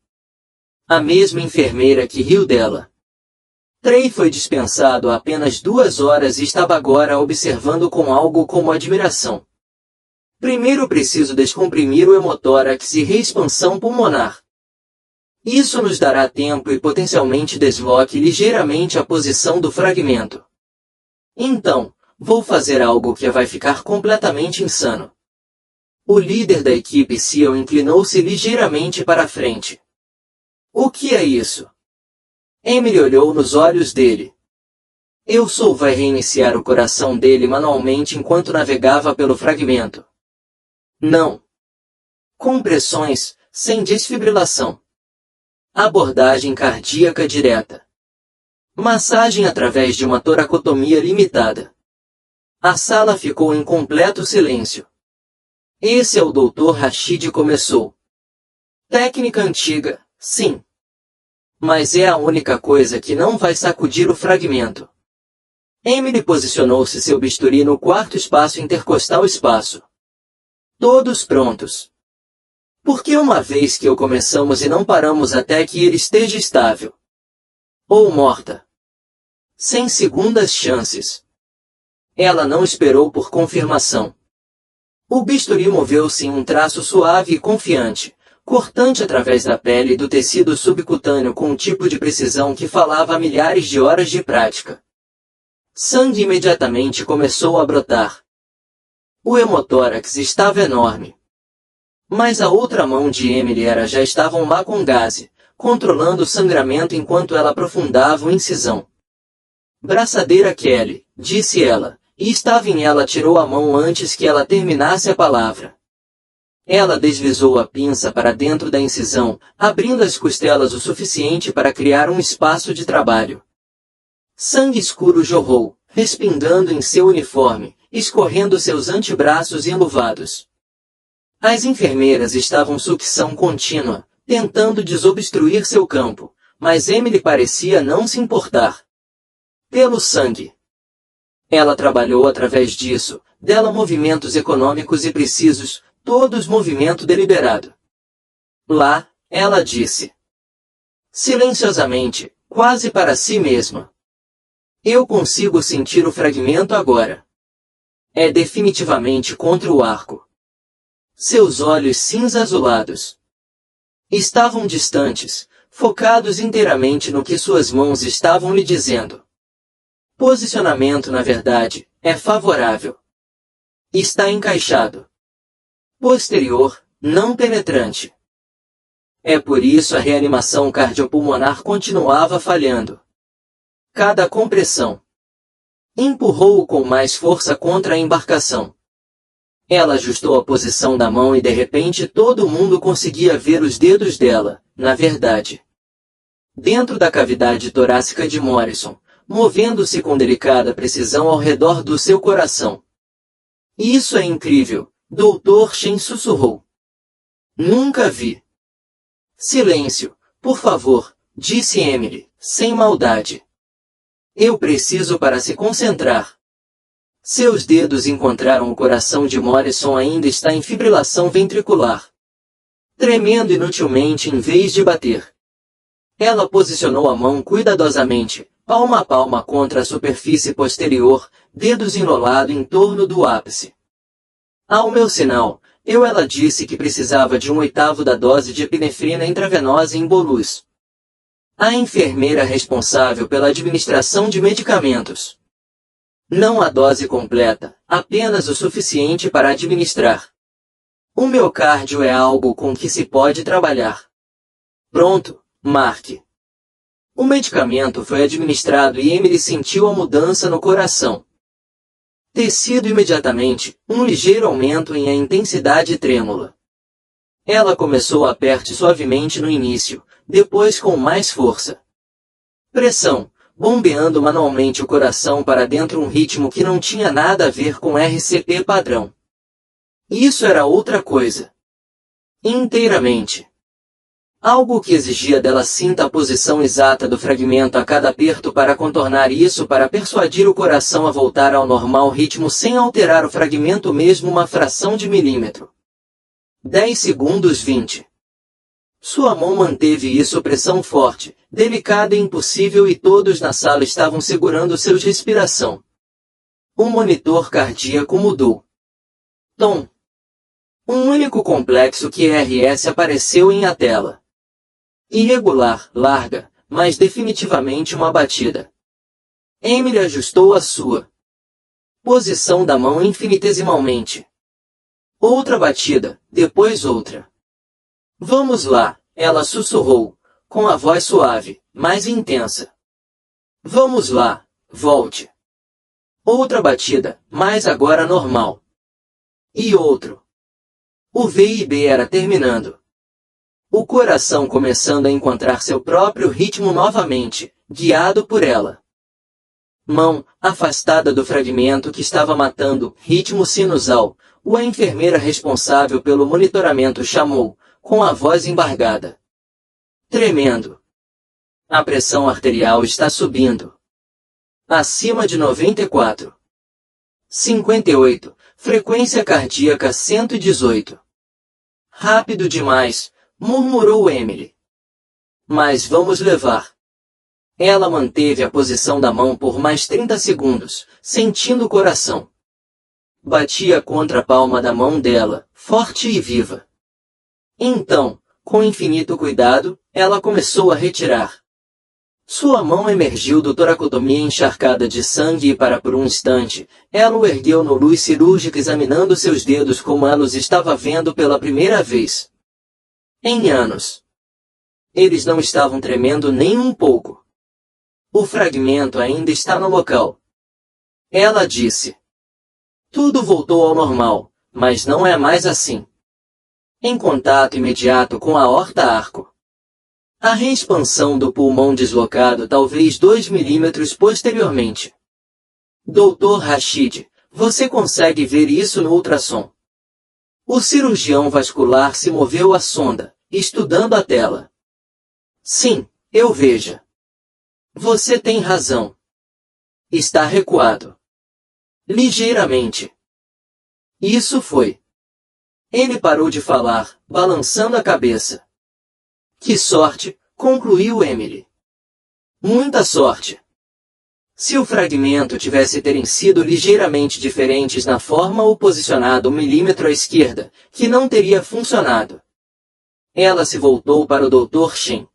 A mesma enfermeira que riu dela. Trey foi dispensado há apenas 2 horas e estava agora observando com algo como admiração. Primeiro preciso descomprimir o hemotórax e reexpansão pulmonar. Isso nos dará tempo e potencialmente desloque ligeiramente a posição do fragmento. Então, vou fazer algo que vai ficar completamente insano. O líder da equipe SEAL inclinou-se ligeiramente para a frente. O que é isso? Emily olhou nos olhos dele. Vai reiniciar o coração dele manualmente enquanto navegava pelo fragmento. Não. Compressões, sem desfibrilação. Abordagem cardíaca direta. Massagem através de uma toracotomia limitada. A sala ficou em completo silêncio. Esse é o Dr. Rashid começou. Técnica antiga, sim. Mas é a única coisa que não vai sacudir o fragmento. Emily posicionou-se seu bisturi no 4º espaço intercostal espaço. Todos prontos. Por que uma vez que começamos e não paramos até que ele esteja estável? Ou morta? Sem segundas chances. Ela não esperou por confirmação. O bisturi moveu-se em um traço suave e confiante, cortante através da pele e do tecido subcutâneo com um tipo de precisão que falava a milhares de horas de prática. Sangue imediatamente começou a brotar. O hemotórax estava enorme. Mas a outra mão de Emily já estava má com gaze, controlando o sangramento enquanto ela aprofundava a incisão. Braçadeira Kelly, disse ela, e estava em ela tirou a mão antes que ela terminasse a palavra. Ela deslizou a pinça para dentro da incisão, abrindo as costelas o suficiente para criar um espaço de trabalho. Sangue escuro jorrou, respingando em seu uniforme, escorrendo seus antebraços enluvados. As enfermeiras estavam sucção contínua, tentando desobstruir seu campo, mas Emily parecia não se importar. Pelo sangue. Ela trabalhou através disso, dela movimentos econômicos e precisos, todos movimento deliberado. Lá, ela disse. Silenciosamente, quase para si mesma. Eu consigo sentir o fragmento agora. É definitivamente contra o arco. Seus olhos cinza-azulados estavam distantes, focados inteiramente no que suas mãos estavam lhe dizendo. Posicionamento, na verdade, é favorável. Está encaixado. Posterior, não penetrante. É por isso a reanimação cardiopulmonar continuava falhando. Cada compressão empurrou-o com mais força contra a embarcação. Ela ajustou a posição da mão e de repente todo mundo conseguia ver os dedos dela, na verdade, dentro da cavidade torácica de Morrison, movendo-se com delicada precisão ao redor do seu coração. Isso é incrível, Dr. Shen sussurrou. Nunca vi. Silêncio, por favor, disse Emily, sem maldade. Eu preciso para se concentrar. Seus dedos encontraram o coração de Morrison ainda está em fibrilação ventricular. Tremendo inutilmente em vez de bater. Ela posicionou a mão cuidadosamente, palma a palma contra a superfície posterior, dedos enrolados em torno do ápice. Ao meu sinal, ela disse que precisava de 1/8 da dose de epinefrina intravenosa em bolus. A enfermeira responsável pela administração de medicamentos. Não a dose completa, apenas o suficiente para administrar. O miocárdio é algo com que se pode trabalhar. Pronto, Mark. O medicamento foi administrado e Emily sentiu a mudança no coração. Tecido imediatamente, um ligeiro aumento em a intensidade trêmula. Ela começou a aperte suavemente no início, depois com mais força. Pressão, bombeando manualmente o coração para dentro um ritmo que não tinha nada a ver com RCP padrão. Isso era outra coisa. Inteiramente. Algo que exigia dela sinta a posição exata do fragmento a cada aperto para contornar isso para persuadir o coração a voltar ao normal ritmo sem alterar o fragmento mesmo uma fração de milímetro. 10 segundos 20. Sua mão manteve isso pressão forte, delicada e impossível e todos na sala estavam segurando seus respiração. O monitor cardíaco mudou. Tom. Um único complexo QRS apareceu em a tela. Irregular, larga, mas definitivamente uma batida. Emily ajustou a sua posição da mão infinitesimalmente. Outra batida, depois outra. Vamos lá, ela sussurrou, com a voz suave, mais intensa. Vamos lá, volte. Outra batida, mas agora normal. E outro. O VIB era terminando. O coração começando a encontrar seu próprio ritmo novamente, guiado por ela. Mão, afastada do fragmento que estava matando, ritmo sinusal, a enfermeira responsável pelo monitoramento chamou, com a voz embargada. Tremendo. A pressão arterial está subindo. Acima de 94. 58. Frequência cardíaca 118. Rápido demais, murmurou Emily. Mas vamos levar. Ela manteve a posição da mão por mais 30 segundos, sentindo o coração. Batia contra a palma da mão dela, forte e viva. Então, com infinito cuidado, ela começou a retirar. Sua mão emergiu do toracotomia encharcada de sangue e por um instante, ela o ergueu no luz cirúrgica examinando seus dedos como ela os estava vendo pela primeira vez. Em anos. Eles não estavam tremendo nem um pouco. O fragmento ainda está no local. Ela disse. Tudo voltou ao normal, mas não é mais assim. Em contato imediato com a aorta-arco. A reexpansão do pulmão deslocado talvez 2 milímetros posteriormente. Dr. Rashid, você consegue ver isso no ultrassom? O cirurgião vascular se moveu à sonda, estudando a tela. Sim, eu vejo. Você tem razão. Está recuado. Ligeiramente. Isso foi. Ele parou de falar, balançando a cabeça. Que sorte, concluiu Emily. Muita sorte. Se o fragmento tivesse terem sido ligeiramente diferentes na forma ou posicionado 1 milímetro à esquerda, que não teria funcionado. Ela se voltou para o Dr. Shen.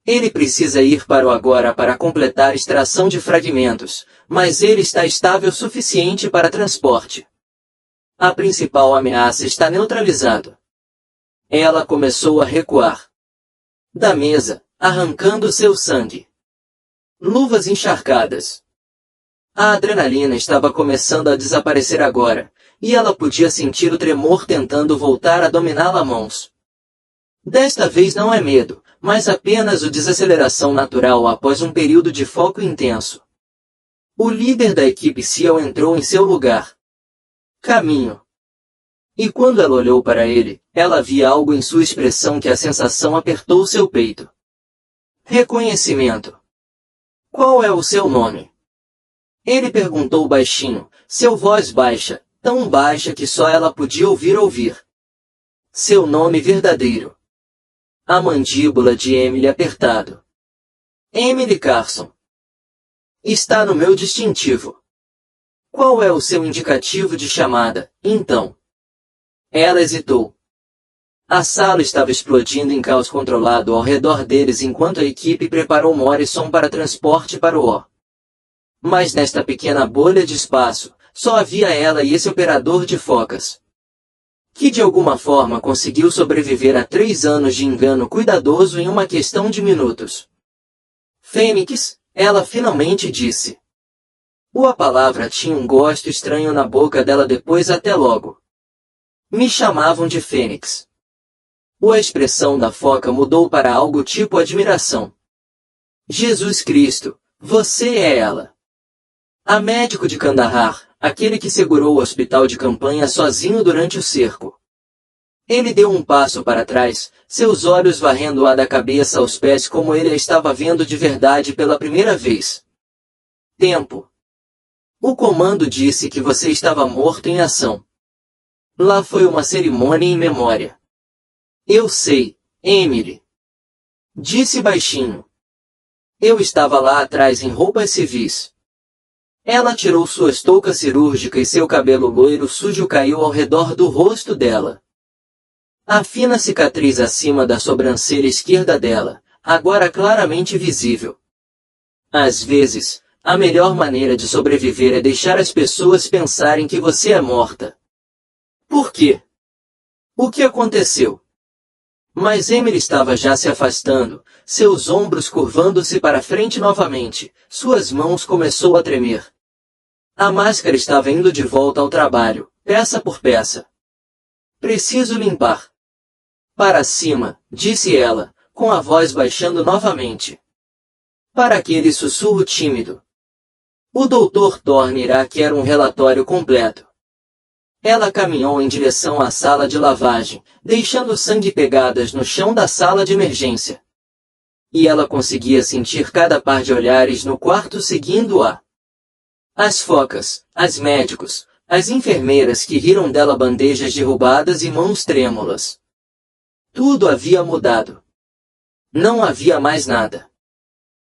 Ele precisa ir para o agora para completar extração de fragmentos, mas ele está estável o suficiente para transporte. A principal ameaça está neutralizada. Ela começou a recuar da mesa, arrancando seu sangue. Luvas encharcadas. A adrenalina estava começando a desaparecer agora, e ela podia sentir o tremor tentando voltar a dominá-la a mãos. Desta vez não é medo, mas apenas o desaceleração natural após um período de foco intenso. O líder da equipe SEAL entrou em seu lugar. Caminho. E quando ela olhou para ele, ela via algo em sua expressão que a sensação apertou seu peito. Reconhecimento. Qual é o seu nome? Ele perguntou baixinho, seu voz baixa, tão baixa que só ela podia ouvir. Seu nome verdadeiro. A mandíbula de Emily apertado. Emily Carson. Está no meu distintivo. Qual é o seu indicativo de chamada, então? Ela hesitou. A sala estava explodindo em caos controlado ao redor deles enquanto a equipe preparou Morrison para transporte para o O. Mas nesta pequena bolha de espaço, só havia ela e esse operador de focas, que de alguma forma conseguiu sobreviver a 3 anos de engano cuidadoso em uma questão de minutos. Fênix, ela finalmente disse. A palavra tinha um gosto estranho na boca dela depois até logo. Me chamavam de Fênix. A expressão da foca mudou para algo tipo admiração. Jesus Cristo, você é ela. A médico de Kandahar, aquele que segurou o hospital de campanha sozinho durante o cerco. Ele deu um passo para trás, seus olhos varrendo-a da cabeça aos pés como ele a estava vendo de verdade pela primeira vez. Tempo. O comando disse que você estava morto em ação. Lá foi uma cerimônia em memória. Eu sei, Emily. Disse baixinho. Eu estava lá atrás em roupas civis. Ela tirou sua touca cirúrgica e seu cabelo loiro sujo caiu ao redor do rosto dela. A fina cicatriz acima da sobrancelha esquerda dela, agora claramente visível. Às vezes, a melhor maneira de sobreviver é deixar as pessoas pensarem que você é morta. Por quê? O que aconteceu? Mas Emily estava já se afastando, seus ombros curvando-se para frente novamente, suas mãos começou a tremer. A máscara estava indo de volta ao trabalho, peça por peça. Preciso limpar. Para cima, disse ela, com a voz baixando novamente. Para aquele sussurro tímido. O Dr. Thorne irá querer um relatório completo. Ela caminhou em direção à sala de lavagem, deixando sangue pegadas no chão da sala de emergência. E ela conseguia sentir cada par de olhares no quarto seguindo-a. As focas, as médicos, as enfermeiras que riram dela, bandejas derrubadas e mãos trêmulas. Tudo havia mudado. Não havia mais nada.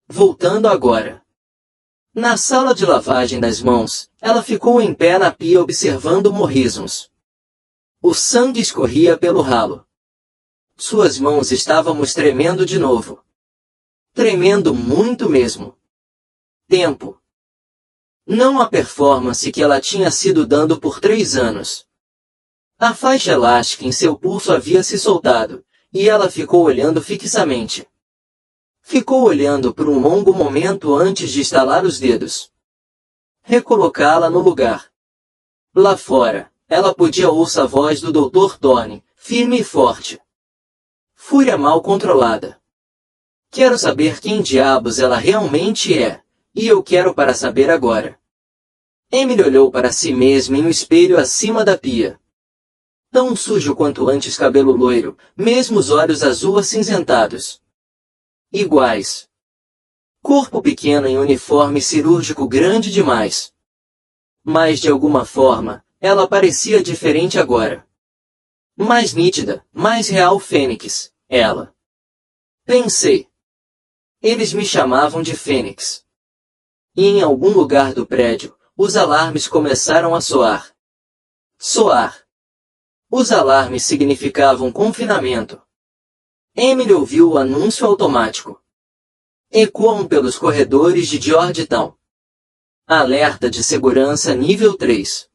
Voltando agora. Na sala de lavagem das mãos, ela ficou em pé na pia observando Morrisons. O sangue escorria pelo ralo. Suas mãos estavam tremendo de novo. Tremendo muito mesmo. Tempo. Não a performance que ela tinha sido dando por 3 anos. A faixa elástica em seu pulso havia se soltado, e ela ficou olhando fixamente. Ficou olhando por um longo momento antes de estalar os dedos. Recolocá-la no lugar. Lá fora, ela podia ouvir a voz do Dr. Thorne, firme e forte. Fúria mal controlada. Quero saber quem diabos ela realmente é, e eu quero para saber agora. Emily olhou para si mesma em um espelho acima da pia. Tão sujo quanto antes, cabelo loiro, mesmo os olhos azul acinzentados. Iguais. Corpo pequeno em uniforme cirúrgico grande demais. Mas de alguma forma, ela parecia diferente agora. Mais nítida, mais real Fênix, ela. Pensei. Eles me chamavam de Fênix. E em algum lugar do prédio, os alarmes começaram a soar. Soar. Os alarmes significavam confinamento. Emily ouviu o anúncio automático. Ecoam pelos corredores de Georgetown. Alerta de segurança nível 3.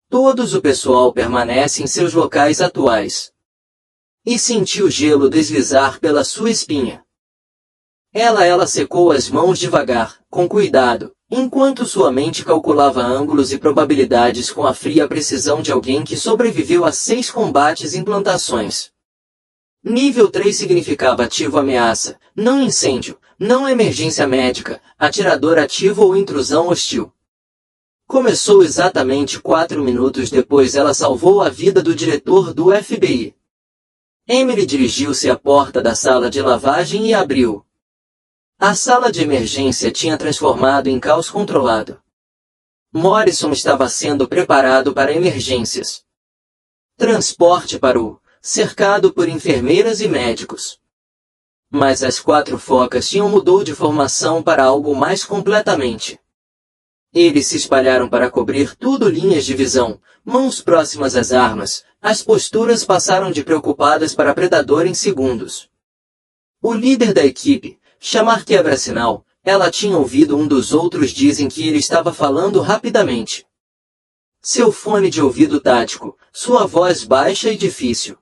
Todos o pessoal permanece em seus locais atuais. E sentiu o gelo deslizar pela sua espinha. Ela secou as mãos devagar, com cuidado, enquanto sua mente calculava ângulos e probabilidades com a fria precisão de alguém que sobreviveu a 6 combates em plantações. Nível 3 significava ativo ameaça, não incêndio, não emergência médica, atirador ativo ou intrusão hostil. Começou exatamente 4 minutos depois ela salvou a vida do diretor do FBI. Emily dirigiu-se à porta da sala de lavagem e abriu. A sala de emergência tinha transformado em caos controlado. Morrison estava sendo preparado para emergências. Transporte para o cercado por enfermeiras e médicos. Mas as 4 focas tinham mudado de formação para algo mais completamente. Eles se espalharam para cobrir tudo linhas de visão, mãos próximas às armas, as posturas passaram de preocupadas para predador em segundos. O líder da equipe, chamar quebra-sinal, ela tinha ouvido um dos outros dizem que ele estava falando rapidamente. Seu fone de ouvido tático, sua voz baixa e difícil.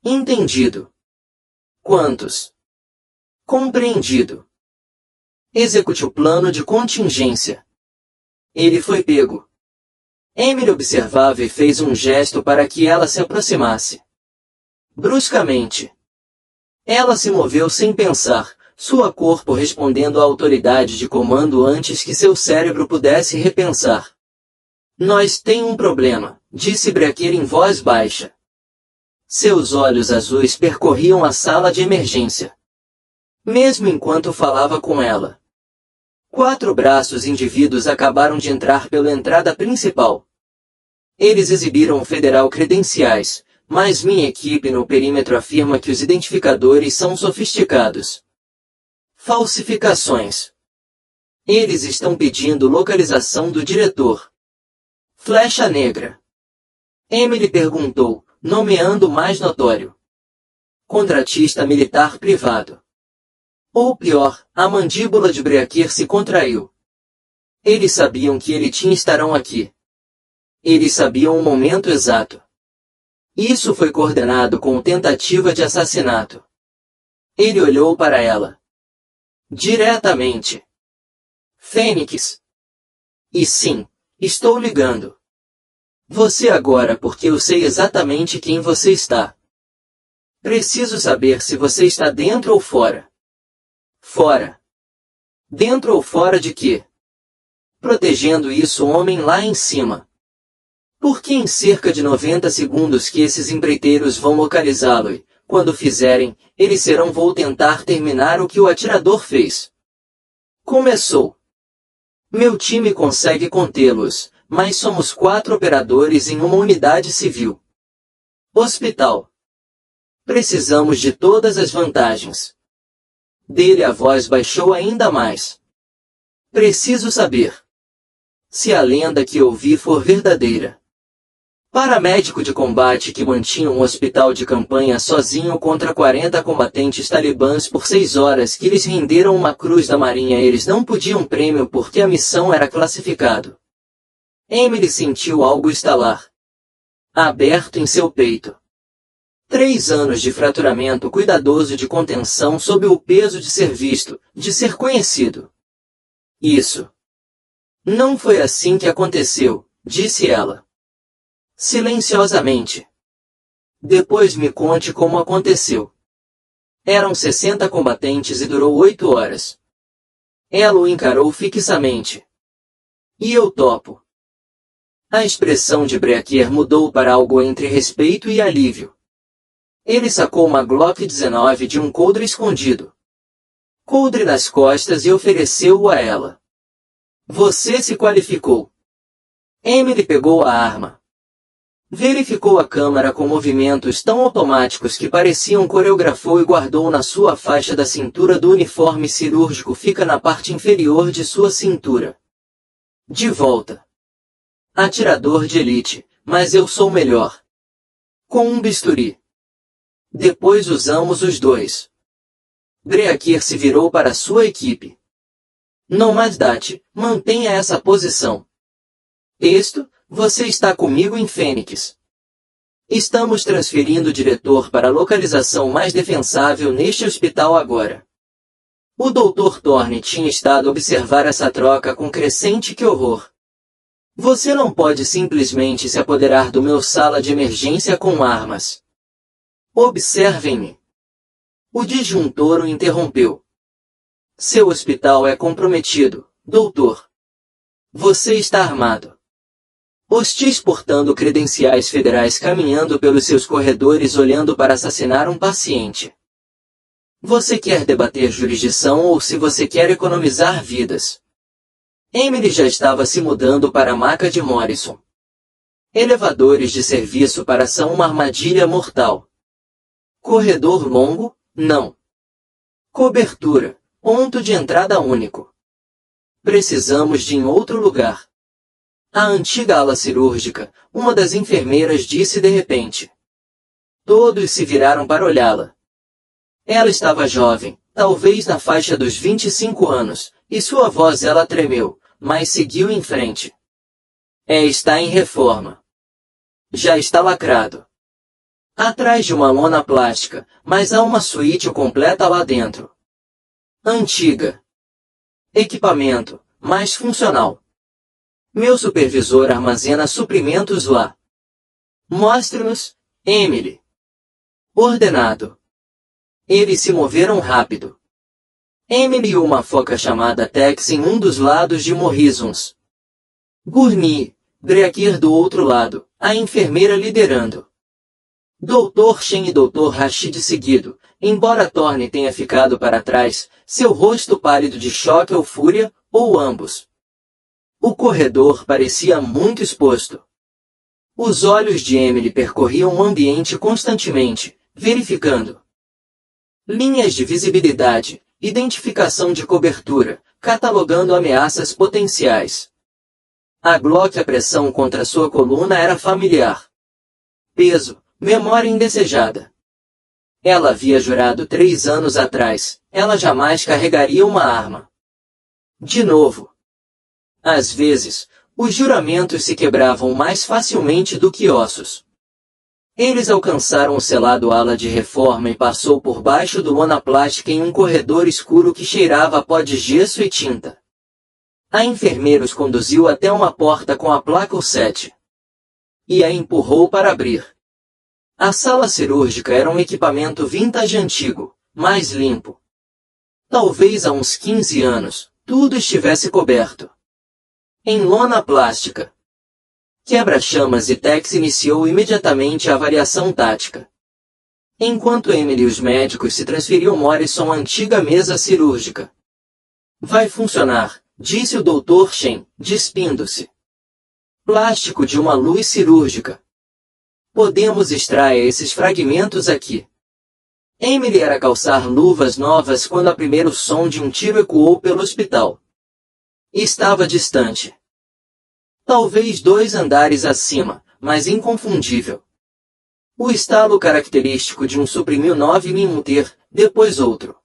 Entendido. Quantos? Compreendido. Execute o plano de contingência. Ele foi pego. Emily observava e fez um gesto para que ela se aproximasse. Bruscamente. Ela se moveu sem pensar, seu corpo respondendo à autoridade de comando antes que seu cérebro pudesse repensar. Nós tem um problema, disse Breaker em voz baixa. Seus olhos azuis percorriam a sala de emergência. Mesmo enquanto falava com ela. 4 braços indivíduos acabaram de entrar pela entrada principal. Eles exibiram federal credenciais, mas minha equipe no perímetro afirma que os identificadores são sofisticados. Falsificações. Eles estão pedindo localização do diretor. Flecha negra. Emily perguntou, nomeando o mais notório. Contratista militar privado. Ou pior, a mandíbula de Breaker se contraiu. Eles sabiam que ele tinha estarão aqui. Eles sabiam o momento exato. Isso foi coordenado com tentativa de assassinato. Ele olhou para ela. Diretamente. Fênix. E sim, estou ligando. Você agora porque eu sei exatamente quem você está. Preciso saber se você está dentro ou fora. Fora. Dentro ou fora de quê? Protegendo isso homem lá em cima. Porque em cerca de 90 segundos que esses empreiteiros vão localizá-lo e, quando fizerem, eles serão vou tentar terminar o que o atirador fez. Começou. Meu time consegue contê-los, mas somos 4 operadores em uma unidade civil. Hospital. Precisamos de todas as vantagens. Dele a voz baixou ainda mais. Preciso saber. Se a lenda que ouvi for verdadeira. Paramédico de combate que mantinha um hospital de campanha sozinho contra 40 combatentes talibãs por 6 horas que lhes renderam uma cruz da marinha eles não podiam prêmio porque a missão era classificado. Emily sentiu algo estalar. Aberto em seu peito. 3 anos de fraturamento cuidadoso de contenção sob o peso de ser visto, de ser conhecido. Isso. Não foi assim que aconteceu, disse ela. Silenciosamente. Depois me conte como aconteceu. Eram 60 combatentes e durou 8 horas. Ela o encarou fixamente. E eu topo. A expressão de Breaker mudou para algo entre respeito e alívio. Ele sacou uma Glock 19 de um coldre escondido. Coldre nas costas e ofereceu-o a ela. Você se qualificou. Emily pegou a arma. Verificou a câmara com movimentos tão automáticos que pareciam coreografou e guardou na sua faixa da cintura do uniforme cirúrgico fica na parte inferior de sua cintura. De volta. Atirador de elite, mas eu sou melhor. Com um bisturi. Depois usamos os dois. Breaker se virou para sua equipe. Nomaddat, mantenha essa posição. Texto, você está comigo em Fênix. Estamos transferindo o diretor para a localização mais defensável neste hospital agora. O Dr. Thorne tinha estado a observar essa troca com crescente que horror. Você não pode simplesmente se apoderar do meu sala de emergência com armas. Observem-me. O disjuntor o interrompeu. Seu hospital é comprometido, doutor. Você está armado. Hostis portando credenciais federais caminhando pelos seus corredores olhando para assassinar um paciente. Você quer debater jurisdição ou se você quer economizar vidas? Emily já estava se mudando para a maca de Morrison. Elevadores de serviço para são uma armadilha mortal. Corredor longo? Não. Cobertura. Ponto de entrada único. Precisamos de em outro lugar. A antiga ala cirúrgica, uma das enfermeiras disse de repente. Todos se viraram para olhá-la. Ela estava jovem, talvez na faixa dos 25 anos, e sua voz ela tremeu, mas seguiu em frente. Está em reforma. Já está lacrado. Atrás de uma lona plástica, mas há uma suíte completa lá dentro. Antiga. Equipamento, mais funcional. Meu supervisor armazena suprimentos lá. Mostre-nos, Emily. Ordenado. Eles se moveram rápido. Emily e uma foca chamada Tex em um dos lados de Morrisons. Gurney, Breaker do outro lado, a enfermeira liderando. Dr. Shen e Dr. Rashid seguido, embora Thorne tenha ficado para trás, seu rosto pálido de choque ou fúria, ou ambos. O corredor parecia muito exposto. Os olhos de Emily percorriam o ambiente constantemente, verificando linhas de visibilidade, identificação de cobertura, catalogando ameaças potenciais. A Glock a pressão contra sua coluna era familiar. Peso, memória indesejada. Ela havia jurado 3 anos atrás, ela jamais carregaria uma arma. De novo. Às vezes, os juramentos se quebravam mais facilmente do que ossos. Eles alcançaram o selado ala de reforma e passou por baixo do lona plástica em um corredor escuro que cheirava a pó de gesso e tinta. A enfermeira os conduziu até uma porta com a placa U7. E a empurrou para abrir. A sala cirúrgica era um equipamento vintage antigo, mais limpo. Talvez há uns 15 anos, tudo estivesse coberto em lona plástica. Quebra-chamas e Tex iniciou imediatamente a variação tática. Enquanto Emily e os médicos se transferiam Morrison à antiga mesa cirúrgica. Vai funcionar, disse o Dr. Shen, despindo-se. Plástico de uma luz cirúrgica. Podemos extrair esses fragmentos aqui. Emily era calçar luvas novas quando o primeiro som de um tiro ecoou pelo hospital. Estava distante. Talvez 2 andares acima, mas inconfundível. O estalo característico de um suprimir 9mm, depois outro.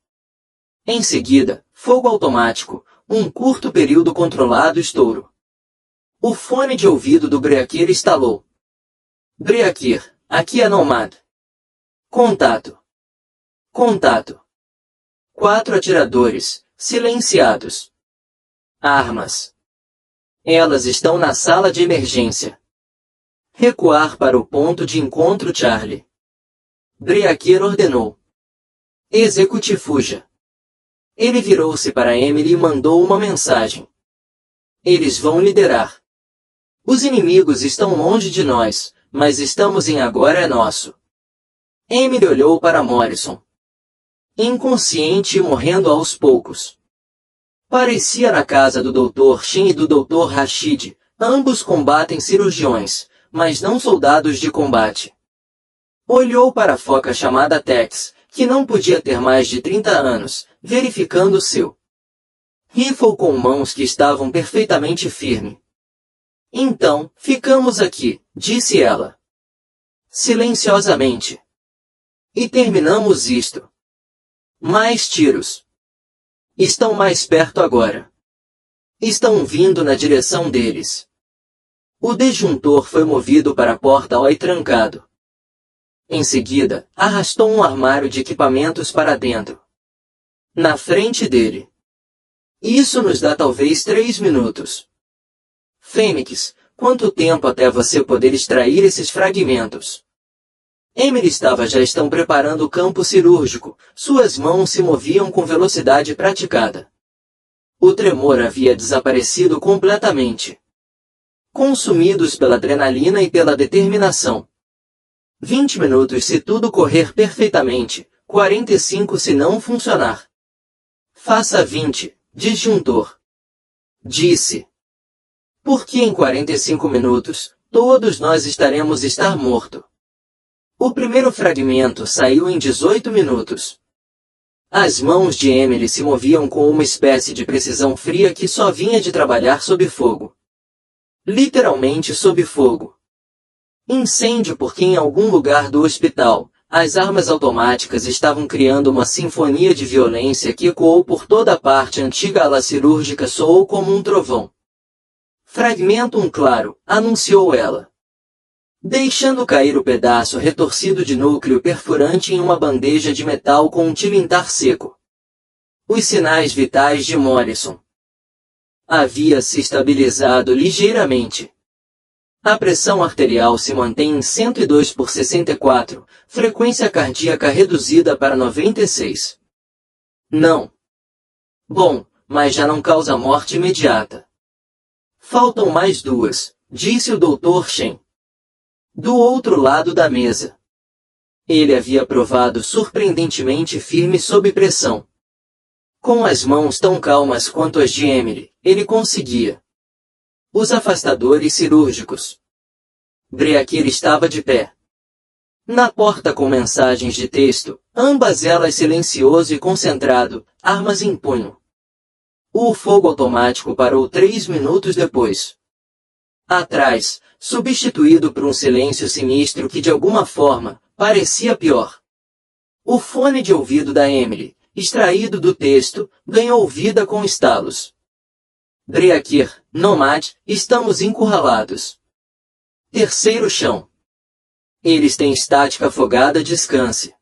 Em seguida, fogo automático, um curto período controlado estouro. O fone de ouvido do Breaker estalou. Breaker, aqui é Nomad. Contato. Contato. 4 atiradores, silenciados. Armas. Elas estão na sala de emergência. Recuar para o ponto de encontro Charlie. Breaker ordenou. Execute fuja. Ele virou-se para Emily e mandou uma mensagem. Eles vão liderar. Os inimigos estão longe de nós, mas estamos em agora é nosso. Emily olhou para Morrison. Inconsciente e morrendo aos poucos. Parecia na casa do Dr. Shen e do Dr. Rashid, ambos combatem cirurgiões, mas não soldados de combate. Olhou para a foca chamada Tex, que não podia ter mais de 30 anos, verificando seu rifle com mãos que estavam perfeitamente firmes. Então, ficamos aqui, disse ela. Silenciosamente. E terminamos isto. Mais tiros. Estão mais perto agora. Estão vindo na direção deles. O disjuntor foi movido para a porta e trancado. Em seguida, arrastou um armário de equipamentos para dentro. Na frente dele. Isso nos dá talvez 3 minutos. Fênix, quanto tempo até você poder extrair esses fragmentos? Emily já estão preparando o campo cirúrgico, suas mãos se moviam com velocidade praticada. O tremor havia desaparecido completamente. Consumidos pela adrenalina e pela determinação. 20 minutos se tudo correr perfeitamente, 45 se não funcionar. Faça 20, disjuntor. Disse. Porque em 45 minutos, todos nós estaremos morto. O primeiro fragmento saiu em 18 minutos. As mãos de Emily se moviam com uma espécie de precisão fria que só vinha de trabalhar sob fogo. Literalmente sob fogo. Incêndio porque em algum lugar do hospital, as armas automáticas estavam criando uma sinfonia de violência que ecoou por toda a parte antiga ala cirúrgica soou como um trovão. Fragmento 1 claro, anunciou ela. Deixando cair o pedaço retorcido de núcleo perfurante em uma bandeja de metal com um tilintar seco. Os sinais vitais de Morrison. Havia se estabilizado ligeiramente. A pressão arterial se mantém em 102/64, frequência cardíaca reduzida para 96. Não. Bom, mas já não causa morte imediata. Faltam mais 2, disse o Dr. Shen. Do outro lado da mesa. Ele havia provado surpreendentemente firme sob pressão. Com as mãos tão calmas quanto as de Emily, ele conseguia. Os afastadores cirúrgicos. Breaker estava de pé. Na porta com mensagens de texto, ambas elas silencioso e concentrado, armas em punho. O fogo automático parou 3 minutos depois. Atrás, substituído por um silêncio sinistro que de alguma forma, parecia pior. O fone de ouvido da Emily, extraído do texto, ganhou vida com estalos. Breaker, Nomad, estamos encurralados. Terceiro chão. Eles têm estática afogada, descanse.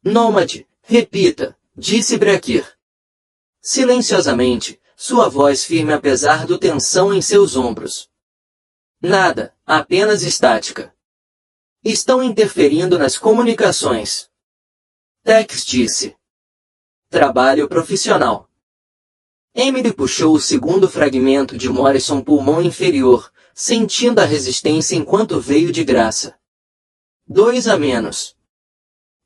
Nomad, repita, disse Breaker. Silenciosamente, sua voz firme apesar do tensão em seus ombros. Nada, apenas estática. Estão interferindo nas comunicações. Tex disse. Trabalho profissional. Emily puxou o segundo fragmento de Morrison pulmão inferior, sentindo a resistência enquanto veio de graça. 2 a menos.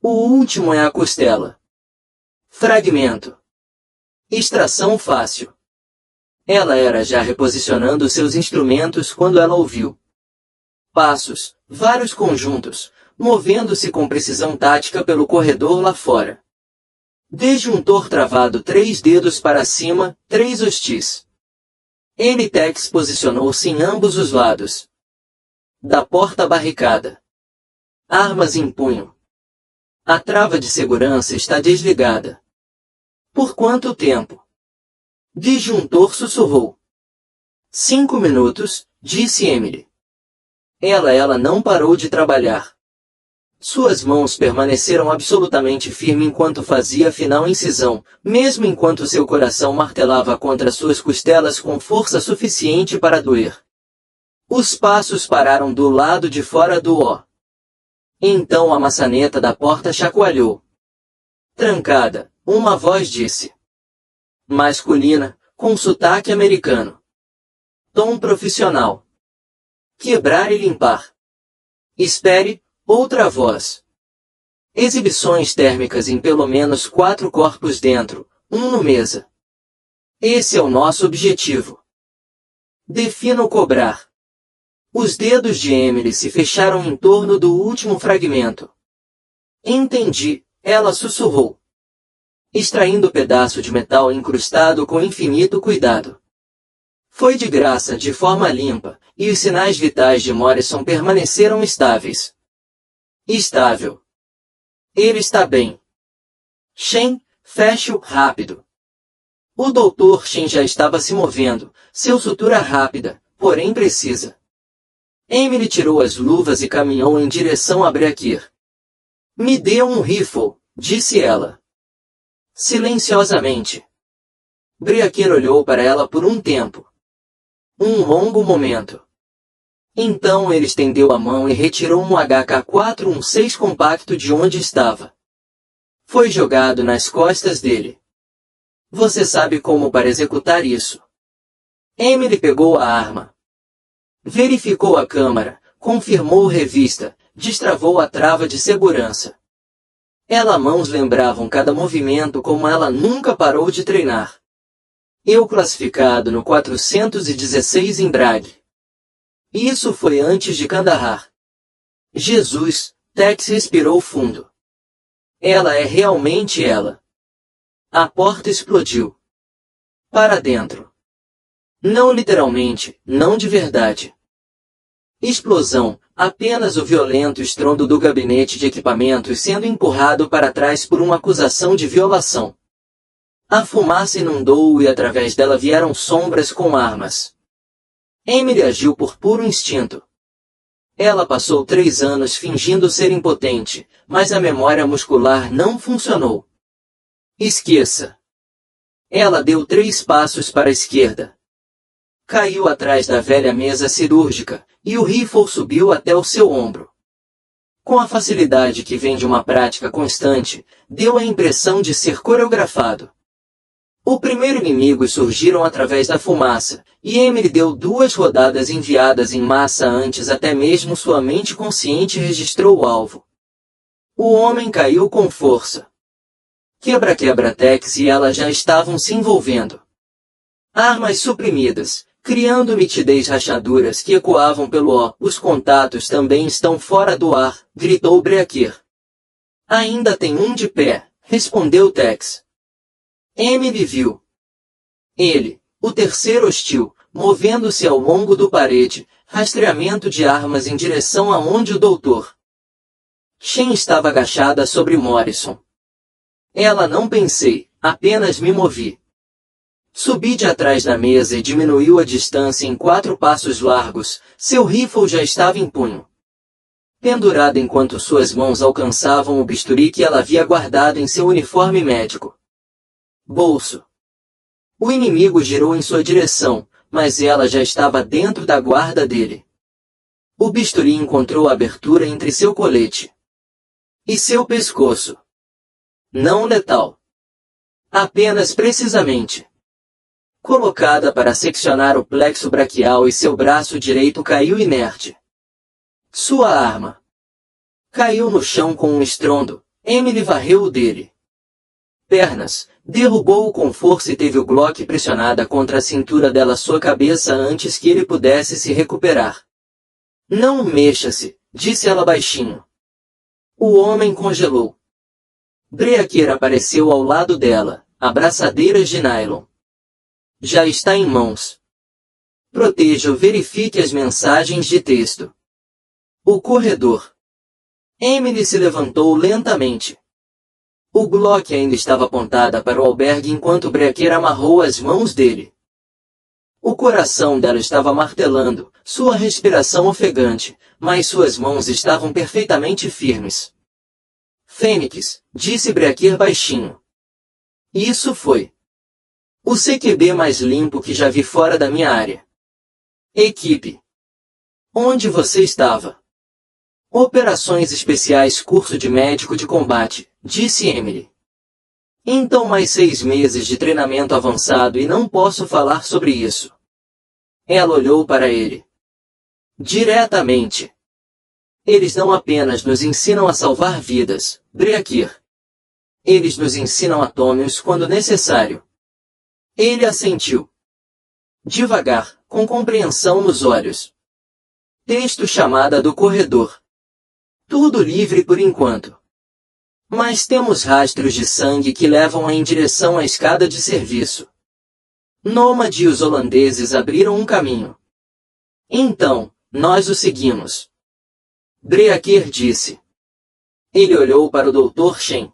O último é a costela. Fragmento. Extração fácil. Ela era já reposicionando seus instrumentos quando ela ouviu. Passos, vários conjuntos, movendo-se com precisão tática pelo corredor lá fora. Disjuntor travado 3 dedos para cima, 3 hostis. Tex posicionou-se em ambos os lados. Da porta barricada. Armas em punho. A trava de segurança está desligada. Por quanto tempo? Disjuntor sussurrou. 5 minutos, disse Emily. Ela não parou de trabalhar. Suas mãos permaneceram absolutamente firmes enquanto fazia a final incisão, mesmo enquanto seu coração martelava contra suas costelas com força suficiente para doer. Os passos pararam do lado de fora do O. Então a maçaneta da porta chacoalhou. Trancada, uma voz disse. Masculina, com sotaque americano. Tom profissional. Quebrar e limpar. Espere, outra voz. Exibições térmicas em pelo menos 4 corpos dentro, 1 no mesa. Esse é o nosso objetivo. Defina o cobrar. Os dedos de Emily se fecharam em torno do último fragmento. Entendi, ela sussurrou, extraindo o pedaço de metal incrustado com infinito cuidado. Foi de graça, de forma limpa, e os sinais vitais de Morrison permaneceram estáveis. Estável. Ele está bem. Shen, feche-o, rápido. O Dr. Shen já estava se movendo, seu sutura rápida, porém precisa. Emily tirou as luvas e caminhou em direção a Breakir. Me dê um rifle, disse ela. Silenciosamente. Breakir olhou para ela por um tempo. Um longo momento. Então ele estendeu a mão e retirou um HK-416 compacto de onde estava. Foi jogado nas costas dele. Você sabe como para executar isso. Emily pegou a arma. Verificou a câmara, confirmou revista, destravou a trava de segurança. Ela mãos lembravam cada movimento como ela nunca parou de treinar. Eu classificado no 416 em Bragg. Isso foi antes de Kandahar. Jesus, Tex respirou fundo. Ela é realmente ela. A porta explodiu. Para dentro. Não literalmente, não de verdade. Explosão, apenas o violento estrondo do gabinete de equipamentos sendo empurrado para trás por uma acusação de violação. A fumaça inundou-o e através dela vieram sombras com armas. Emily agiu por puro instinto. Ela passou 3 anos fingindo ser impotente, mas a memória muscular não funcionou. Esqueça. Ela deu 3 passos para a esquerda. Caiu atrás da velha mesa cirúrgica, e o rifle subiu até o seu ombro. Com a facilidade que vem de uma prática constante, deu a impressão de ser coreografado. O primeiro inimigo surgiram através da fumaça, e Emily deu 2 rodadas enviadas em massa antes até mesmo sua mente consciente registrou o alvo. O homem caiu com força. Quebra-quebra-Tex e ela já estavam se envolvendo. Armas suprimidas, criando nitidez rachaduras que ecoavam pelo ar. Os contatos também estão fora do ar, gritou Breakir. Ainda tem um de pé, respondeu Tex. Emily viu. Ele, o terceiro hostil, movendo-se ao longo do parede, rastreamento de armas em direção aonde o Dr. Shen estava agachada sobre Morrison. Ela não pensei, apenas me movi. Subi de atrás da mesa e diminuiu a distância em 4 passos largos, seu rifle já estava em punho. Pendurada enquanto suas mãos alcançavam o bisturi que ela havia guardado em seu uniforme médico. Bolso. O inimigo girou em sua direção, mas ela já estava dentro da guarda dele. O bisturi encontrou a abertura entre seu colete e seu pescoço. Não letal. Apenas precisamente. Colocada para seccionar o plexo braquial e seu braço direito caiu inerte. Sua arma caiu no chão com um estrondo. Emily varreu o dele. Pernas. Derrubou-o com força e teve o Glock pressionada contra a cintura dela sua cabeça antes que ele pudesse se recuperar. Não mexa-se, disse ela baixinho. O homem congelou. Breakir apareceu ao lado dela, abraçadeiras de nylon. Já está em mãos. Proteja-o, verifique as mensagens de texto. O corredor. Emily se levantou lentamente. O Glock ainda estava apontada para o albergue enquanto Breakir amarrou as mãos dele. O coração dela estava martelando, sua respiração ofegante, mas suas mãos estavam perfeitamente firmes. Fênix, disse Breakir baixinho. Isso foi o CQB mais limpo que já vi fora da minha área. Equipe. Onde você estava? Operações especiais, curso de médico de combate, disse Emily. Então mais 6 meses de treinamento avançado e não posso falar sobre isso. Ela olhou para ele. Diretamente. Eles não apenas nos ensinam a salvar vidas, Breakir. Eles nos ensinam atômios quando necessário. Ele assentiu. Devagar, com compreensão nos olhos. Texto chamada do corredor. Tudo livre por enquanto. Mas temos rastros de sangue que levam em direção à escada de serviço. Nômade e os holandeses abriram um caminho. Então, nós o seguimos. Breaker disse. Ele olhou para o Dr. Shen.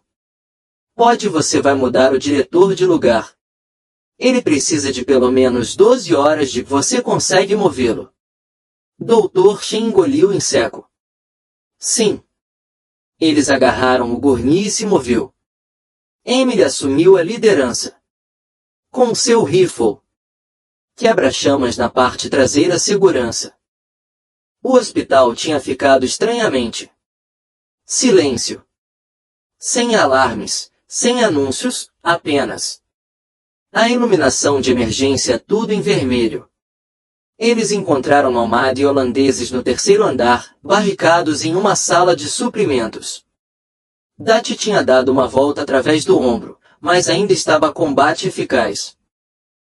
Você vai mudar o diretor de lugar. Ele precisa de pelo menos 12 horas de você consegue movê-lo. Dr. Shen engoliu em seco. Sim. Eles agarraram o gurney e se moveu. Emily assumiu a liderança. Com seu rifle. Quebra-chamas na parte traseira segurança. O hospital tinha ficado estranhamente. Silêncio. Sem alarmes, sem anúncios, apenas. A iluminação de emergência tudo em vermelho. Eles encontraram Nômade e holandeses no terceiro andar, barricados em uma sala de suprimentos. Dati tinha dado uma volta através do ombro, mas ainda estava combate eficaz.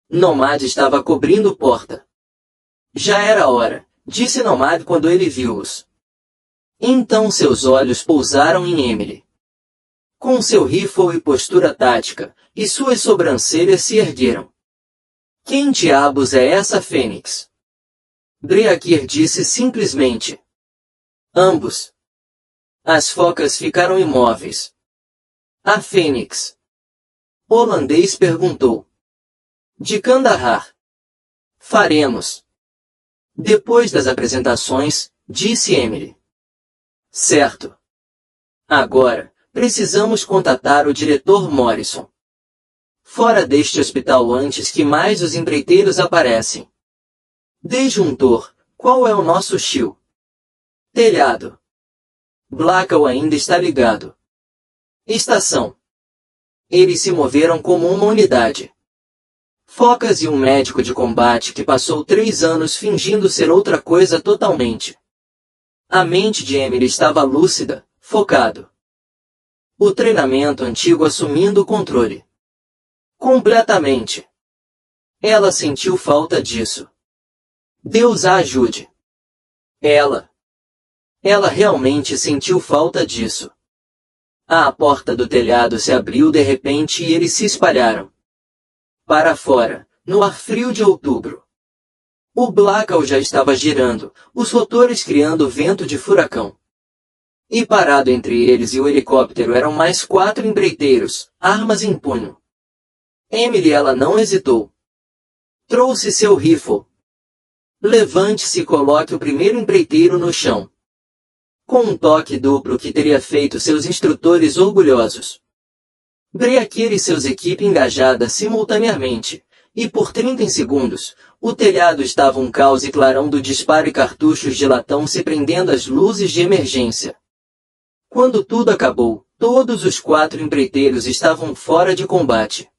Nômade estava cobrindo porta. Já era hora, disse Nômade quando ele viu-os. Então seus olhos pousaram em Emily. Com seu rifle e postura tática, e suas sobrancelhas se ergueram. Quem diabos é essa fênix? Breaker disse simplesmente. Ambos. As focas ficaram imóveis. A fênix. O holandês perguntou. De Kandahar. Faremos. Depois das apresentações, disse Emily. Certo. Agora, precisamos contatar o diretor Morrison. Fora deste hospital antes que mais os empreiteiros aparecem. Disjuntor, qual é o nosso shield? Telhado. Blackwell ainda está ligado. Estação. Eles se moveram como uma unidade. Focas e um médico de combate que passou 3 anos fingindo ser outra coisa totalmente. A mente de Emily estava lúcida, focado. O treinamento antigo assumindo o controle. Completamente. Ela sentiu falta disso. Deus a ajude. Ela realmente sentiu falta disso. A porta do telhado se abriu de repente e eles se espalharam. Para fora, no ar frio de outubro. O Blackwell já estava girando, os rotores criando vento de furacão. E parado entre eles e o helicóptero eram mais 4 empreiteiros, armas em punho. Emily ela não hesitou. Trouxe seu rifle. Levante-se e coloque o primeiro empreiteiro no chão. Com um toque duplo que teria feito seus instrutores orgulhosos. Breaker e seus equipe engajada simultaneamente, e por 30 segundos, o telhado estava um caos e clarão do disparo e cartuchos de latão se prendendo às luzes de emergência. Quando tudo acabou, todos os 4 empreiteiros estavam fora de combate.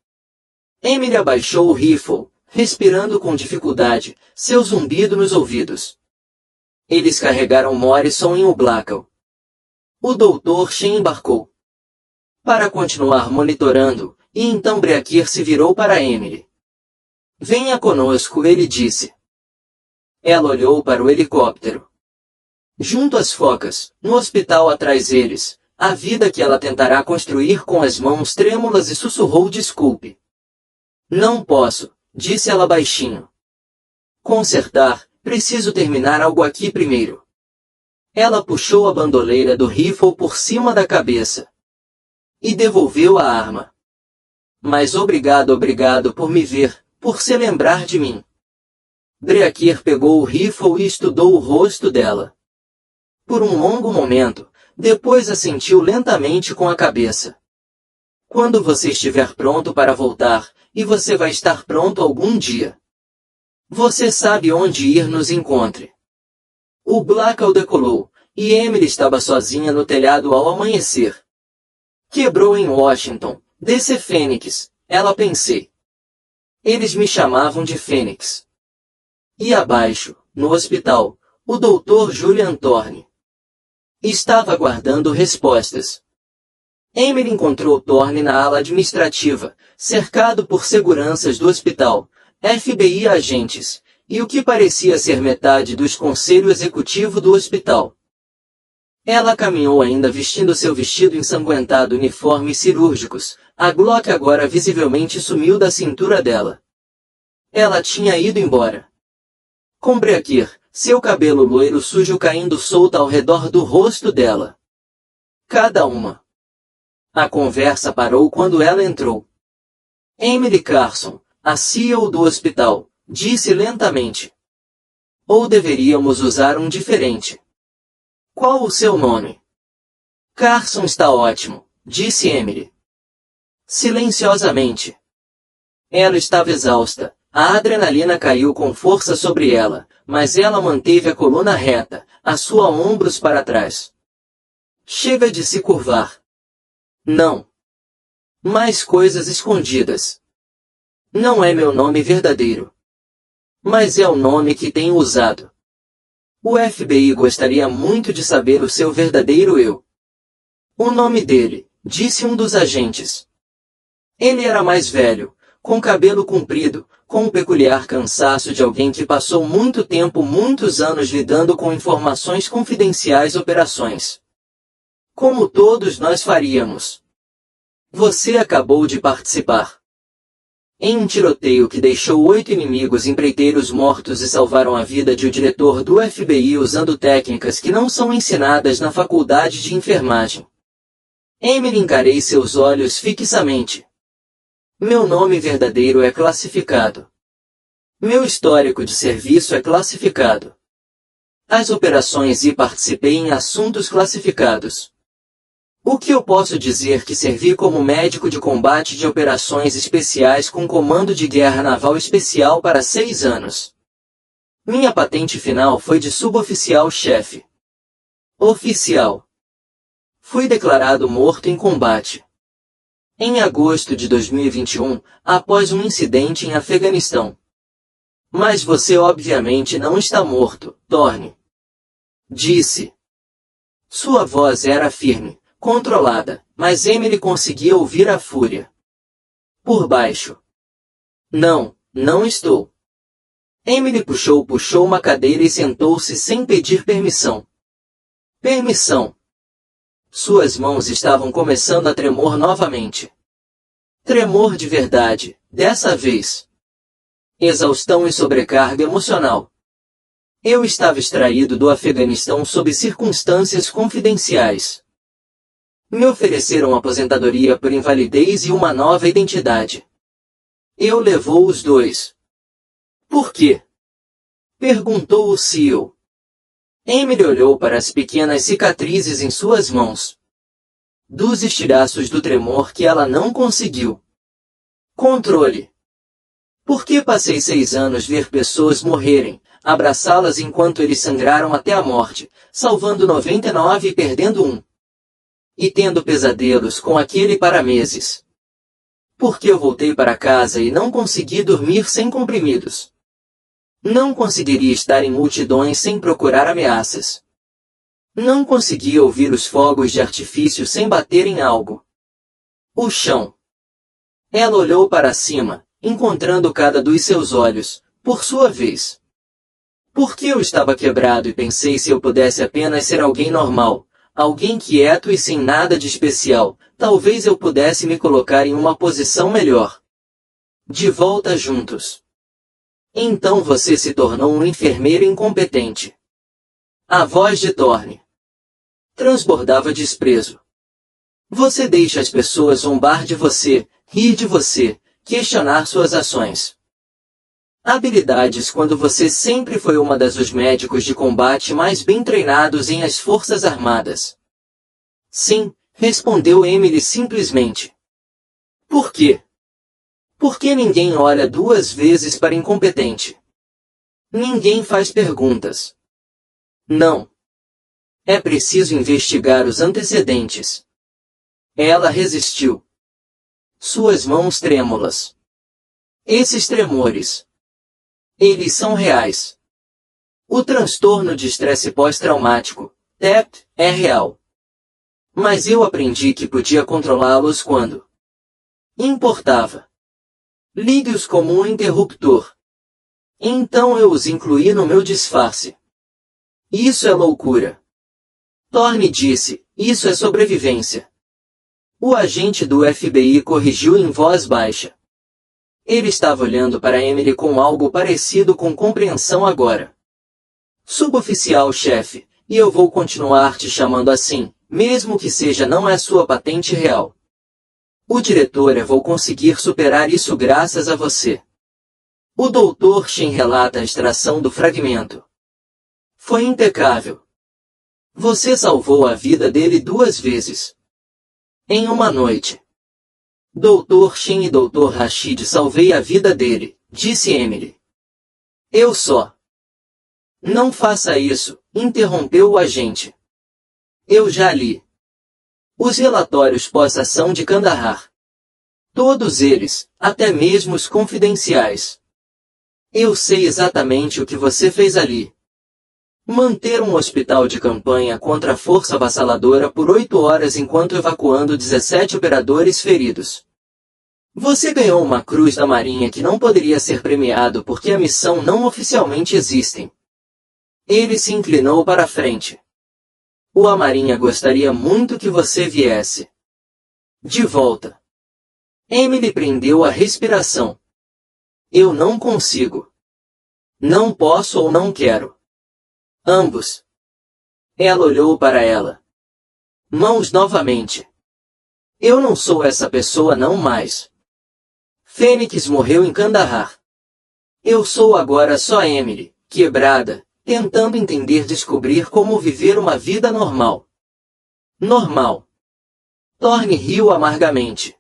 Emily abaixou o rifle, respirando com dificuldade, seu zumbido nos ouvidos. Eles carregaram Morrison em o Blackwell. O Dr. Shen embarcou. Para continuar monitorando, e então Breaker se virou para Emily. Venha conosco, ele disse. Ela olhou para o helicóptero. Junto às focas, no hospital atrás deles, a vida que ela tentará construir com as mãos trêmulas e sussurrou desculpe. Não posso, disse ela baixinho. Consertar, preciso terminar algo aqui primeiro. Ela puxou a bandoleira do rifle por cima da cabeça. E devolveu a arma. Mas obrigado por me ver, por se lembrar de mim. Breaker pegou o rifle e estudou o rosto dela. Por um longo momento, depois assentiu lentamente com a cabeça. Quando você estiver pronto para voltar, e você vai estar pronto algum dia. Você sabe onde ir nos encontre. O Blackwell decolou, e Emily estava sozinha no telhado ao amanhecer. Quebrou em Washington, DC Fênix, ela pensei. Eles me chamavam de Fênix. E abaixo, no hospital, o Dr. Julian Thorne. Estava aguardando respostas. Emily encontrou Thorne na ala administrativa, cercado por seguranças do hospital, FBI agentes, e o que parecia ser metade do conselho executivo do hospital. Ela caminhou ainda vestindo seu vestido ensanguentado uniformes cirúrgicos, a Glock agora visivelmente sumiu da cintura dela. Ela tinha ido embora. Compreender, seu cabelo loiro sujo caindo solto ao redor do rosto dela. Cada uma. A conversa parou quando ela entrou. Emily Carson, a CEO do hospital, disse lentamente. Ou deveríamos usar um diferente. Qual o seu nome? Carson está ótimo, disse Emily. Silenciosamente. Ela estava exausta, a adrenalina caiu com força sobre ela, mas ela manteve a coluna reta, a sua ombros para trás. Chega de se curvar. Não. Mais coisas escondidas. Não é meu nome verdadeiro. Mas é o nome que tenho usado. O FBI gostaria muito de saber o seu verdadeiro eu. O nome dele, disse um dos agentes. Ele era mais velho, com cabelo comprido, com o peculiar cansaço de alguém que passou muito tempo, muitos anos lidando com informações confidenciais operações. Como todos nós faríamos. Você acabou de participar em um tiroteio que deixou 8 inimigos empreiteiros mortos e salvaram a vida de o diretor do FBI usando técnicas que não são ensinadas na faculdade de enfermagem. Emily, encarei seus olhos fixamente. Meu nome verdadeiro é classificado. Meu histórico de serviço é classificado. As operações e participei em assuntos classificados. O que eu posso dizer que servi como médico de combate de operações especiais com comando de guerra naval especial para 6 anos. Minha patente final foi de suboficial-chefe. Oficial. Fui declarado morto em combate. Em agosto de 2021, após um incidente em Afeganistão. Mas você obviamente não está morto, Thorne. Disse. Sua voz era firme. Controlada, mas Emily conseguia ouvir a fúria. Por baixo. Não, não estou. Emily puxou uma cadeira e sentou-se sem pedir permissão. Permissão. Suas mãos estavam começando a tremor novamente. Tremor de verdade, dessa vez. Exaustão e sobrecarga emocional. Eu estava extraído do Afeganistão sob circunstâncias confidenciais. Me ofereceram aposentadoria por invalidez e uma nova identidade. Eu levou os dois. Por quê? Perguntou o CEO. Emily olhou para as pequenas cicatrizes em suas mãos. Dos estilhaços do tremor que ela não conseguiu. Controle. Por que passei 6 anos ver pessoas morrerem, abraçá-las enquanto eles sangraram até a morte, salvando 99 e perdendo um? E tendo pesadelos com aquele para meses. Porque eu voltei para casa e não consegui dormir sem comprimidos. Não conseguiria estar em multidões sem procurar ameaças. Não conseguia ouvir os fogos de artifício sem bater em algo. O chão. Ela olhou para cima, encontrando cada dos seus olhos, por sua vez. Porque eu estava quebrado e pensei se eu pudesse apenas ser alguém normal. Alguém quieto e sem nada de especial, talvez eu pudesse me colocar em uma posição melhor. De volta juntos. Então você se tornou um enfermeiro incompetente. A voz de Thorne transbordava desprezo. Você deixa as pessoas zombar de você, rir de você, questionar suas ações. Habilidades quando você sempre foi uma dos médicos de combate mais bem treinados em as Forças Armadas. Sim, respondeu Emily simplesmente. Por quê? Porque ninguém olha 2 vezes para incompetente. Ninguém faz perguntas. Não. É preciso investigar os antecedentes. Ela resistiu. Suas mãos trêmulas. Esses tremores. Eles são reais. O transtorno de estresse pós-traumático, TEP, é real. Mas eu aprendi que podia controlá-los quando importava. Ligue-os como um interruptor. Então eu os incluí no meu disfarce. Isso é loucura. Thorne disse, isso é sobrevivência. O agente do FBI corrigiu em voz baixa. Ele estava olhando para Emily com algo parecido com compreensão agora. Suboficial-chefe, e eu vou continuar te chamando assim, mesmo que seja não é sua patente real. O diretor vou conseguir superar isso graças a você. O Dr. Shen relata a extração do fragmento. Foi impecável. Você salvou a vida dele 2 vezes. Em uma noite. Dr. Shen e Dr. Rashid salvei a vida dele, disse Emily. Eu só. Não faça isso, interrompeu o agente. Eu já li. Os relatórios pós-ação de Kandahar. Todos eles, até mesmo os confidenciais. Eu sei exatamente o que você fez ali. Manter um hospital de campanha contra a força avassaladora por 8 horas enquanto evacuando 17 operadores feridos. Você ganhou uma cruz da Marinha que não poderia ser premiado porque a missão não oficialmente existe. Ele se inclinou para a frente. A Marinha gostaria muito que você viesse. De volta. Emily prendeu a respiração. Eu não consigo. Não posso ou não quero. Ambos. Ela olhou para ela. Mãos novamente. Eu não sou essa pessoa não mais. Fênix morreu em Kandahar. Eu sou agora só Emily, quebrada, tentando descobrir como viver uma vida normal. Normal. Thorne riu amargamente.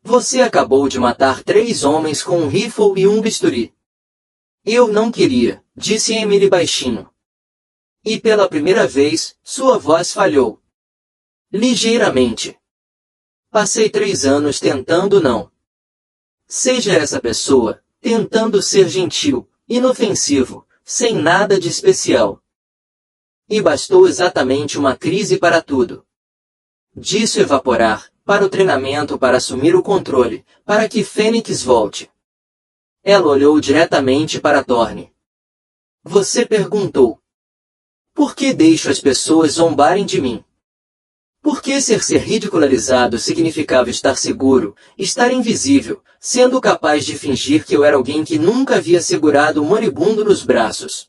Você acabou de matar 3 homens com um rifle e um bisturi. Eu não queria, disse Emily baixinho. E pela primeira vez, sua voz falhou. Ligeiramente. Passei 3 anos tentando não. Seja essa pessoa, tentando ser gentil, inofensivo, sem nada de especial. E bastou exatamente uma crise para tudo. Disso evaporar, para o treinamento para assumir o controle, para que Fênix volte. Ela olhou diretamente para Thorne. Você perguntou. Por que deixo as pessoas zombarem de mim? Por que ser ridicularizado significava estar seguro, estar invisível, sendo capaz de fingir que eu era alguém que nunca havia segurado um moribundo nos braços?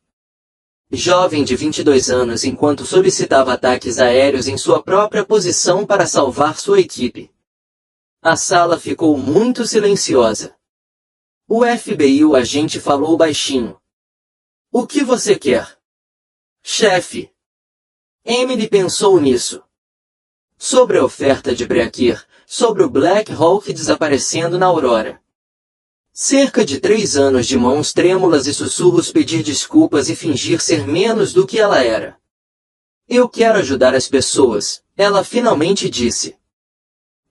Jovem de 22 anos enquanto solicitava ataques aéreos em sua própria posição para salvar sua equipe. A sala ficou muito silenciosa. O FBI o agente falou baixinho. O que você quer? Chefe. Emily pensou nisso. Sobre a oferta de Breakir, sobre o Black Hawk desaparecendo na aurora. Cerca de 3 anos de mãos trêmulas e sussurros pedir desculpas e fingir ser menos do que ela era. Eu quero ajudar as pessoas, ela finalmente disse.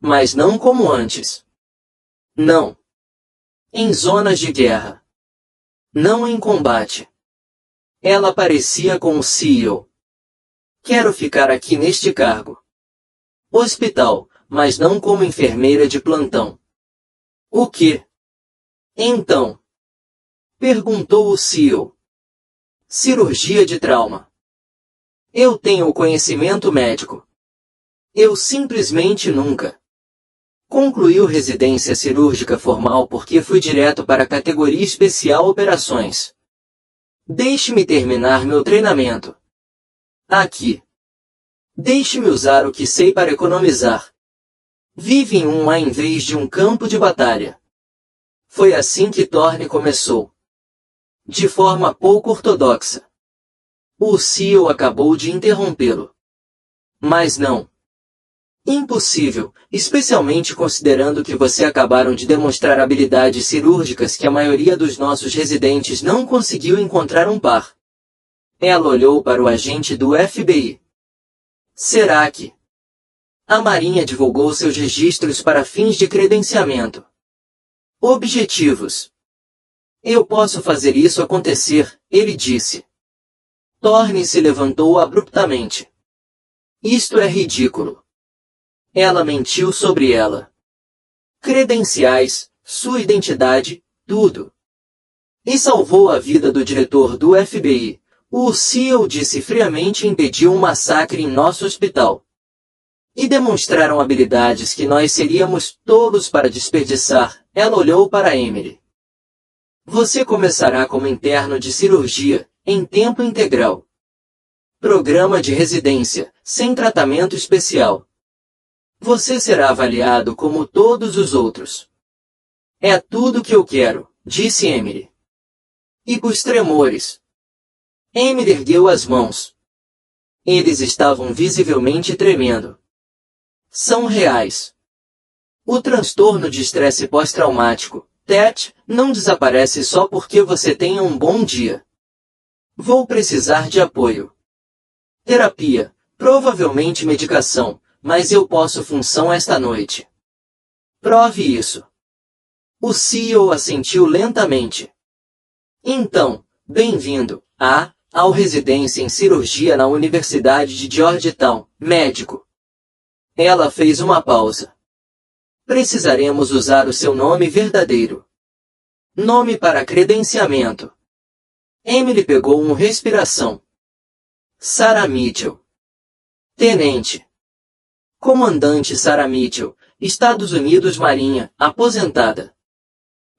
Mas não como antes. Não. Em zonas de guerra. Não em combate. Ela parecia com o CEO. Quero ficar aqui neste cargo. Hospital, mas não como enfermeira de plantão. O quê? Então? Perguntou o CEO. Cirurgia de trauma. Eu tenho o conhecimento médico. Eu simplesmente nunca. Concluiu residência cirúrgica formal porque fui direto para a categoria especial operações. Deixe-me terminar meu treinamento. Aqui. Deixe-me usar o que sei para economizar. Vive em um mar em vez de um campo de batalha. Foi assim que Thorne começou. De forma pouco ortodoxa. O CEO acabou de interrompê-lo. Mas não. Impossível, especialmente considerando que você acabaram de demonstrar habilidades cirúrgicas que a maioria dos nossos residentes não conseguiu encontrar um par. Ela olhou para o agente do FBI. Será que? A Marinha divulgou seus registros para fins de credenciamento. Objetivos. Eu posso fazer isso acontecer, ele disse. Thorne se levantou abruptamente. Isto é ridículo. Ela mentiu sobre ela. Credenciais, sua identidade, tudo. E salvou a vida do diretor do FBI. O CEO disse friamente e impediu um massacre em nosso hospital. E demonstraram habilidades que nós seríamos tolos para desperdiçar. Ela olhou para Emily. Você começará como interno de cirurgia, em tempo integral. Programa de residência, sem tratamento especial. Você será avaliado como todos os outros. É tudo que eu quero, disse Emily. E com os tremores. Emily ergueu as mãos. Eles estavam visivelmente tremendo. São reais. O transtorno de estresse pós-traumático, TET, não desaparece só porque você tenha um bom dia. Vou precisar de apoio. Terapia, provavelmente medicação, mas eu posso função esta noite. Prove isso. O CEO assentiu lentamente. Então, bem-vindo, ao residência em cirurgia na Universidade de Georgetown, médico. Ela fez uma pausa. Precisaremos usar o seu nome verdadeiro. Nome para credenciamento. Emily pegou uma respiração. Sarah Mitchell. Tenente. Comandante Sarah Mitchell, Estados Unidos Marinha, aposentada.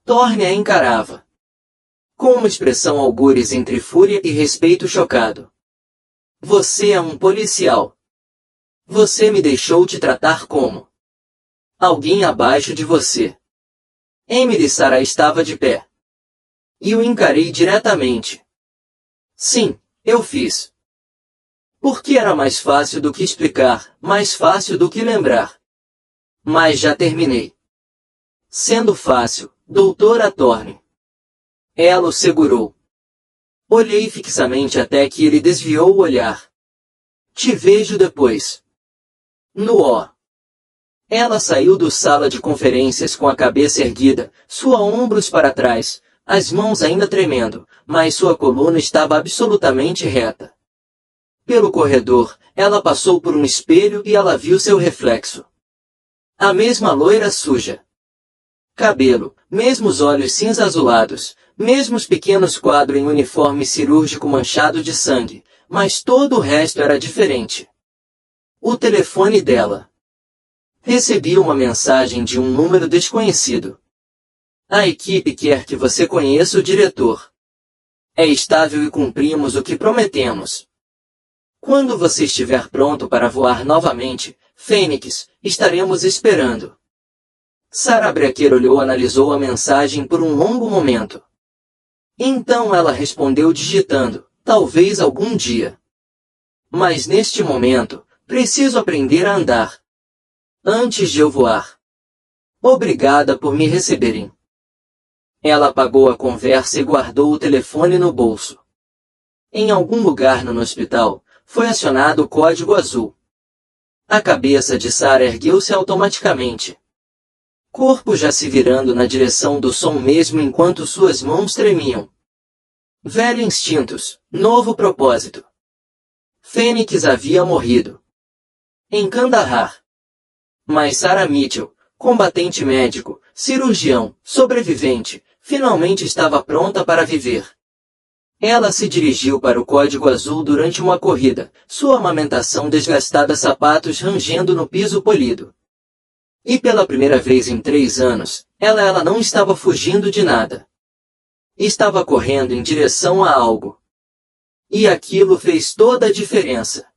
Thorne a encarava. Com uma expressão algures entre fúria e respeito chocado. Você é um policial. Você me deixou te tratar como alguém abaixo de você. Emily Sarah estava de pé. E o encarei diretamente. Sim, eu fiz. Porque era mais fácil do que explicar, mais fácil do que lembrar. Mas já terminei. Sendo fácil, doutora Thorne. Ela o segurou. Olhei fixamente até que ele desviou o olhar. Te vejo depois. No ó. Ela saiu do sala de conferências com a cabeça erguida, sua ombros para trás, as mãos ainda tremendo, mas sua coluna estava absolutamente reta. Pelo corredor, ela passou por um espelho e ela viu seu reflexo. A mesma loira suja. Cabelo, mesmos olhos cinza azulados, mesmos pequenos quadros em uniforme cirúrgico manchado de sangue, mas todo o resto era diferente. O telefone dela. Recebi uma mensagem de um número desconhecido. A equipe quer que você conheça o diretor. É estável e cumprimos o que prometemos. Quando você estiver pronto para voar novamente, Fênix, estaremos esperando. Sarah Brecker analisou a mensagem por um longo momento. Então ela respondeu digitando, talvez algum dia. Mas neste momento, preciso aprender a andar. Antes de eu voar. Obrigada por me receberem. Ela apagou a conversa e guardou o telefone no bolso. Em algum lugar no hospital, foi acionado o código azul. A cabeça de Sarah ergueu-se automaticamente. Corpo já se virando na direção do som mesmo enquanto suas mãos tremiam. Velho instintos, novo propósito. Fênix havia morrido. Em Kandahar. Mas Sarah Mitchell, combatente médico, cirurgião, sobrevivente, finalmente estava pronta para viver. Ela se dirigiu para o código azul durante uma corrida, sua amamentação desgastada, sapatos rangendo no piso polido. E pela primeira vez em 3 anos, ela não estava fugindo de nada. Estava correndo em direção a algo. E aquilo fez toda a diferença.